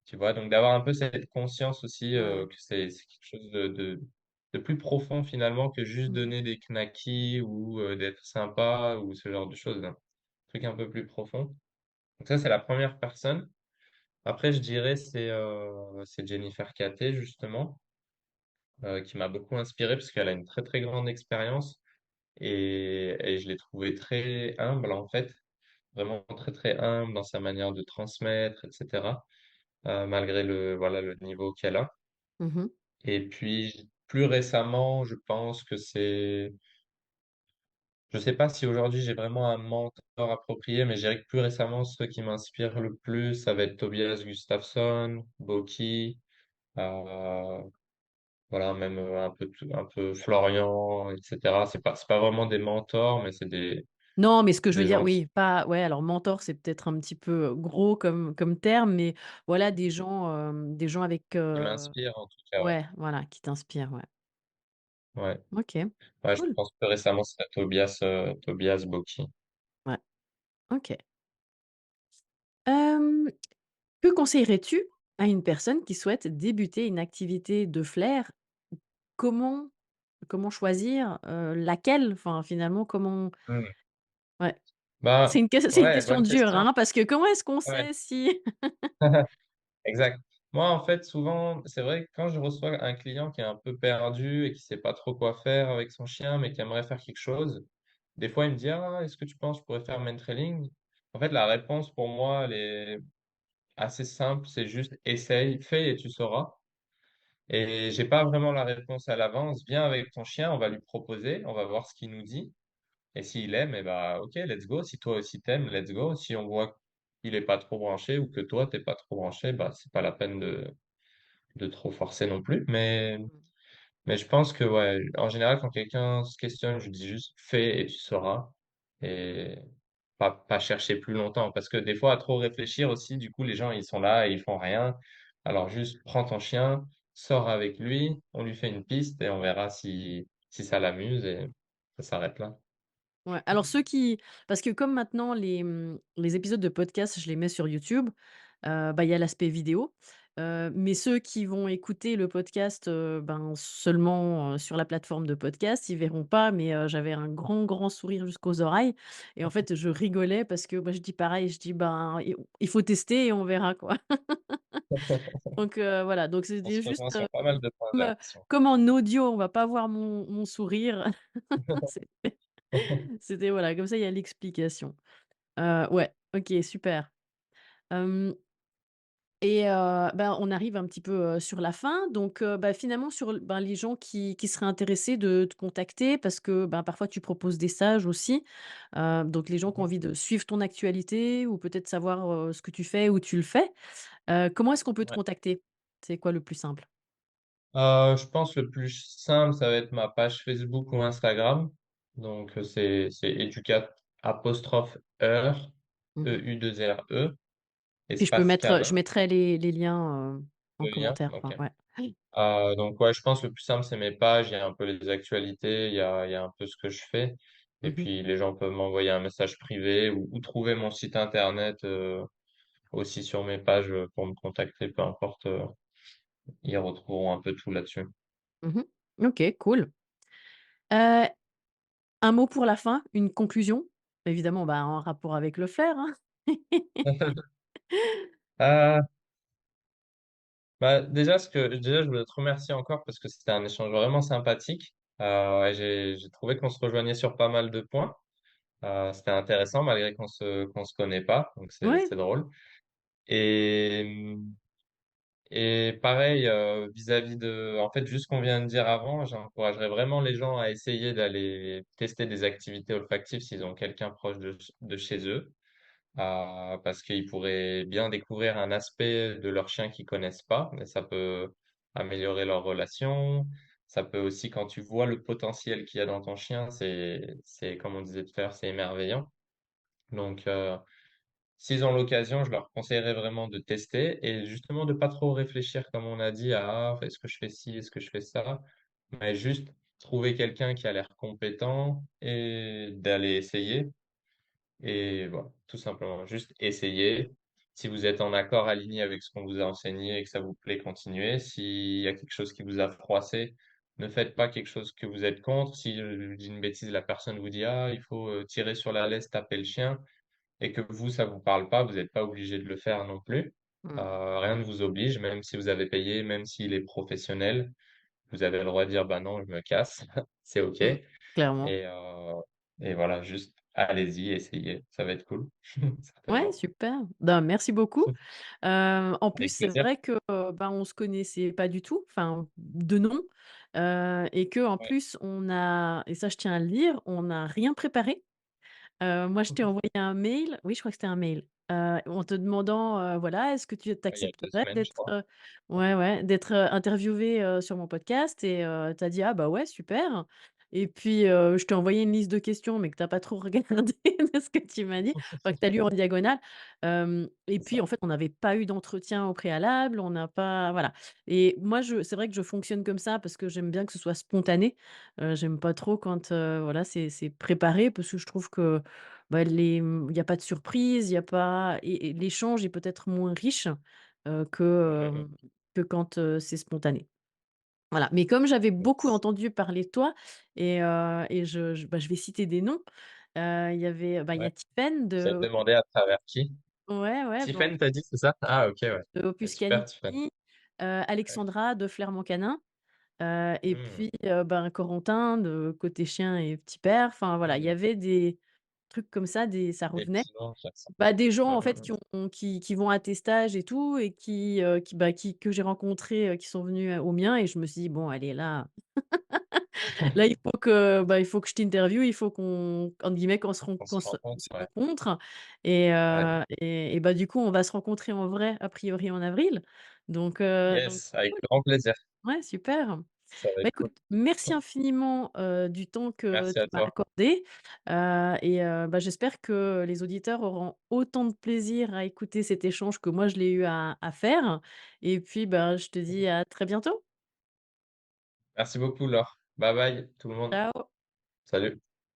tu vois. Donc d'avoir un peu cette conscience aussi Mmh. que c'est quelque chose de plus profond finalement que juste Mmh mh. donner des knackis ou d'être sympa ou ce genre de choses, un truc un peu plus profond. Donc ça, c'est la première personne. Après, je dirais c'est Jennifer Catté justement qui m'a beaucoup inspiré parce qu'elle a une très très grande expérience et je l'ai trouvée très humble en fait, vraiment très très humble dans sa manière de transmettre, etc. Malgré le voilà le niveau qu'elle a. Mmh. Et puis plus récemment, je pense que je sais pas si aujourd'hui j'ai vraiment un mentor approprié, mais je dirais que plus récemment, ceux qui m'inspirent le plus, ça va être Tobias Gustafsson, Boki, euh, voilà, même un peu Florian, etc. C'est pas vraiment des mentors, mais Non, mais ce que je veux des dire, gens oui, pas ouais, alors mentor, c'est peut-être un petit peu, gros comme terme, mais voilà des gens avec, qui m'inspirent en tout cas, ouais, voilà, qui t'inspirent, ouais. ouais. Ouais, OK, ouais, je cool. pense que récemment, c'était Tobias Boki. Ouais, OK. Hem, que conseillerais-tu à une personne qui souhaite débuter une activité de flair? Comment comment choisir, laquelle? Enfin, finalement, comment Hmm. ouais, Bah, c'est une ouais, question bonne dure, question. hein, parce que comment est-ce qu'on Ouais. sait si Exact. Moi, en fait, souvent, c'est vrai que quand je reçois un client qui est un peu perdu et qui sait pas trop quoi faire avec son chien, mais qui aimerait faire quelque chose, des fois, il me dit, ah, est-ce que tu penses que je pourrais faire main trailing? En fait, la réponse pour moi, elle est assez simple, c'est juste essaye, fais et tu sauras. Et j'ai pas vraiment la réponse à l'avance. Viens avec ton chien, on va lui proposer, on va voir ce qu'il nous dit. Et s'il aime, eh bah, ok, let's go. Si toi aussi t'aimes, let's go. Si on voit qu'il est pas trop branché ou que toi t'es pas trop branché, bah, c'est pas la peine de trop forcer non plus. Mais je pense que, ouais, en général, quand quelqu'un se questionne, je dis juste fais et tu sauras. Et pas chercher plus longtemps. Parce que des fois, à trop réfléchir aussi, du coup, les gens, ils sont là et ils font rien. Alors, juste prends ton chien, sors avec lui, on lui fait une piste et on verra si ça l'amuse et ça s'arrête là. ouais, alors ceux qui parce que comme maintenant les épisodes de podcast, je les mets sur YouTube, bah, il y a l'aspect vidéo, mais ceux qui vont écouter le podcast, ben, seulement, sur la plateforme de podcast, ils verront pas, mais j'avais un grand, grand sourire jusqu'aux oreilles et en fait, je rigolais parce que, bah, je dis pareil, je dis: «Ben, il faut tester et on verra, quoi». Donc voilà, donc On c'était se juste, rejoint sur pas mal de points, j'ai comme, l'impression. comme en audio, on va pas voir mon sourire. C'était c'était voilà, comme ça, il y a l'explication. Ouais, OK, super. Hem et bah, on arrive un petit peu, sur la fin donc bah, finalement sur l ben, les gens qui seraient intéressés de te contacter parce que, ben, parfois tu proposes des stages aussi, donc les gens qui ont envie de suivre ton actualité ou peut-être savoir, ce que tu fais, où tu le fais, comment est-ce qu'on peut te Ouais. contacter? C'est quoi le plus simple? Je pense le plus simple, ça va être ma page Facebook ou Instagram. Donc, c'est educat apostrophe heure, Mmh. E-U-2-R-E, Puis je peux espace mettre, je canin, mettrai les liens, en le lien. commentaire, Ok. enfin, ouais. Donc, ouais, je pense le plus simple, c'est mes pages. Il y a un peu les actualités, il y a un peu ce que je fais. Et Mmh mh. puis, les gens peuvent m'envoyer un message privé ou trouver mon site internet aussi sur mes pages pour me contacter, peu importe. Ils retrouveront un peu tout là-dessus. Mmh. OK, cool. Heu, un mot pour la fin, une conclusion? Évidemment, bah, en rapport avec le flair, hein. Heu, Bah, déjà, je voulais te remercier encore parce que c'était un échange vraiment sympathique. Et j'ai trouvé qu'on se rejoignait sur pas mal de points. C'était intéressant malgré qu'on se connaît pas, donc Ouais, c'est drôle. Et et pareil, vis-à-vis de en fait, juste ce qu'on vient de dire avant, j'encouragerais vraiment les gens à essayer d'aller tester des activités olfactives s'ils ont quelqu'un proche de chez eux. Parce qu'ils pourraient bien découvrir un aspect de leur chien qu'ils connaissent pas, mais ça peut améliorer leur relation. Ça peut aussi, quand tu vois le potentiel qu'il y a dans ton chien, comme on disait tout à l'heure, c'est émerveillant. Donc, s'ils ont l'occasion, je leur conseillerais vraiment de tester et justement de pas trop réfléchir, comme on a dit, à est-ce que je fais ci, est-ce que je fais ça, mais juste trouver quelqu'un qui a l'air compétent et d'aller essayer. Et voilà, tout simplement, juste essayer. Si vous êtes en accord, aligné avec ce qu'on vous a enseigné et que ça vous plaît, continuez. S'il y a quelque chose qui vous a froissé, ne faites pas quelque chose que vous êtes contre. Si je dis une bêtise, la personne vous dit, ah, il faut tirer sur la laisse, taper le chien, et que vous, ça vous parle pas, vous n'êtes pas obligé de le faire non plus. mmh, Rien ne vous oblige, même si vous avez payé, même s'il est professionnel, vous avez le droit de dire, bah non, je me casse, c'est OK. mmh, clairement. Et voilà, juste allez-y, essayez, ça va être cool, Ouais, certainement. super. Ben, merci beaucoup. En plus, Avec c'est plaisir. vrai que, ben, on se connaissait pas du tout, enfin, de nom, et qu'en Ouais. plus on a et ça je tiens à le dire, on n'a rien préparé. Moi, je t'ai envoyé un mail, oui, je crois que c'était un mail, en te demandant, voilà: «Est-ce que tu Il y a 2 accepterais semaines, je d'être, crois. ouais, ouais, d'être, interviewée, sur mon podcast?» et tu as dit: «Ah bah ouais, super» et puis, je t'ai envoyé une liste de questions, mais que tu as pas trop regardé de ce que tu m'as dit, enfin que tu as lu en diagonale, et C'est puis, ça. en fait, on n'avait pas eu d'entretien au préalable, on n'a pas voilà et moi, c'est vrai que je fonctionne comme ça parce que j'aime bien que ce soit spontané, j'aime pas trop quand, voilà, c'est préparé parce que je trouve que bah, il y a pas de surprise, il y a pas et l'échange est peut-être moins riche, Mmh mh. que quand, c'est spontané. Voilà, mais comme j'avais beaucoup Yes. entendu parler de toi et bah, je vais citer des noms, il y avait, bah, il y Ouais. a Tiphaine Tu as demandé à travers qui? ouais, ouais, bon, Tiffen, tu dit, c'est ça? Ah OK, ouais. de Bah, Opus super Canini, Tiffen. Ouais. Alexandra de Flairement Canin, et Mmh. puis, ben, Corentin de Côté Chien et Petit Père. Enfin voilà, il y Mmh. avait des trucs comme ça, ça Des revenait. petits noms, ça. Bah, des gens Mmh en mh fait mh. qui vont à tes stages et tout et que j'ai rencontrés, qui sont venus, au mien et je me suis dit: «Bon allez là il faut que je t'interviewe, il faut qu'on entre guillemets On se rencontre, se ouais. rencontre» Ouais. et bah, du coup on va se rencontrer en vrai a priori en avril donc Yes, avec grand plaisir. ouais super. Ça va Bah, être cool. écoute, merci infiniment, du temps que Merci tu à m'as toi. accordé, bah, j'espère que les auditeurs auront autant de plaisir à écouter cet échange que moi je l'ai eu à faire et puis, bah, je te dis à très bientôt. Merci beaucoup, Laure. Bye bye tout le monde. Ciao. Salut.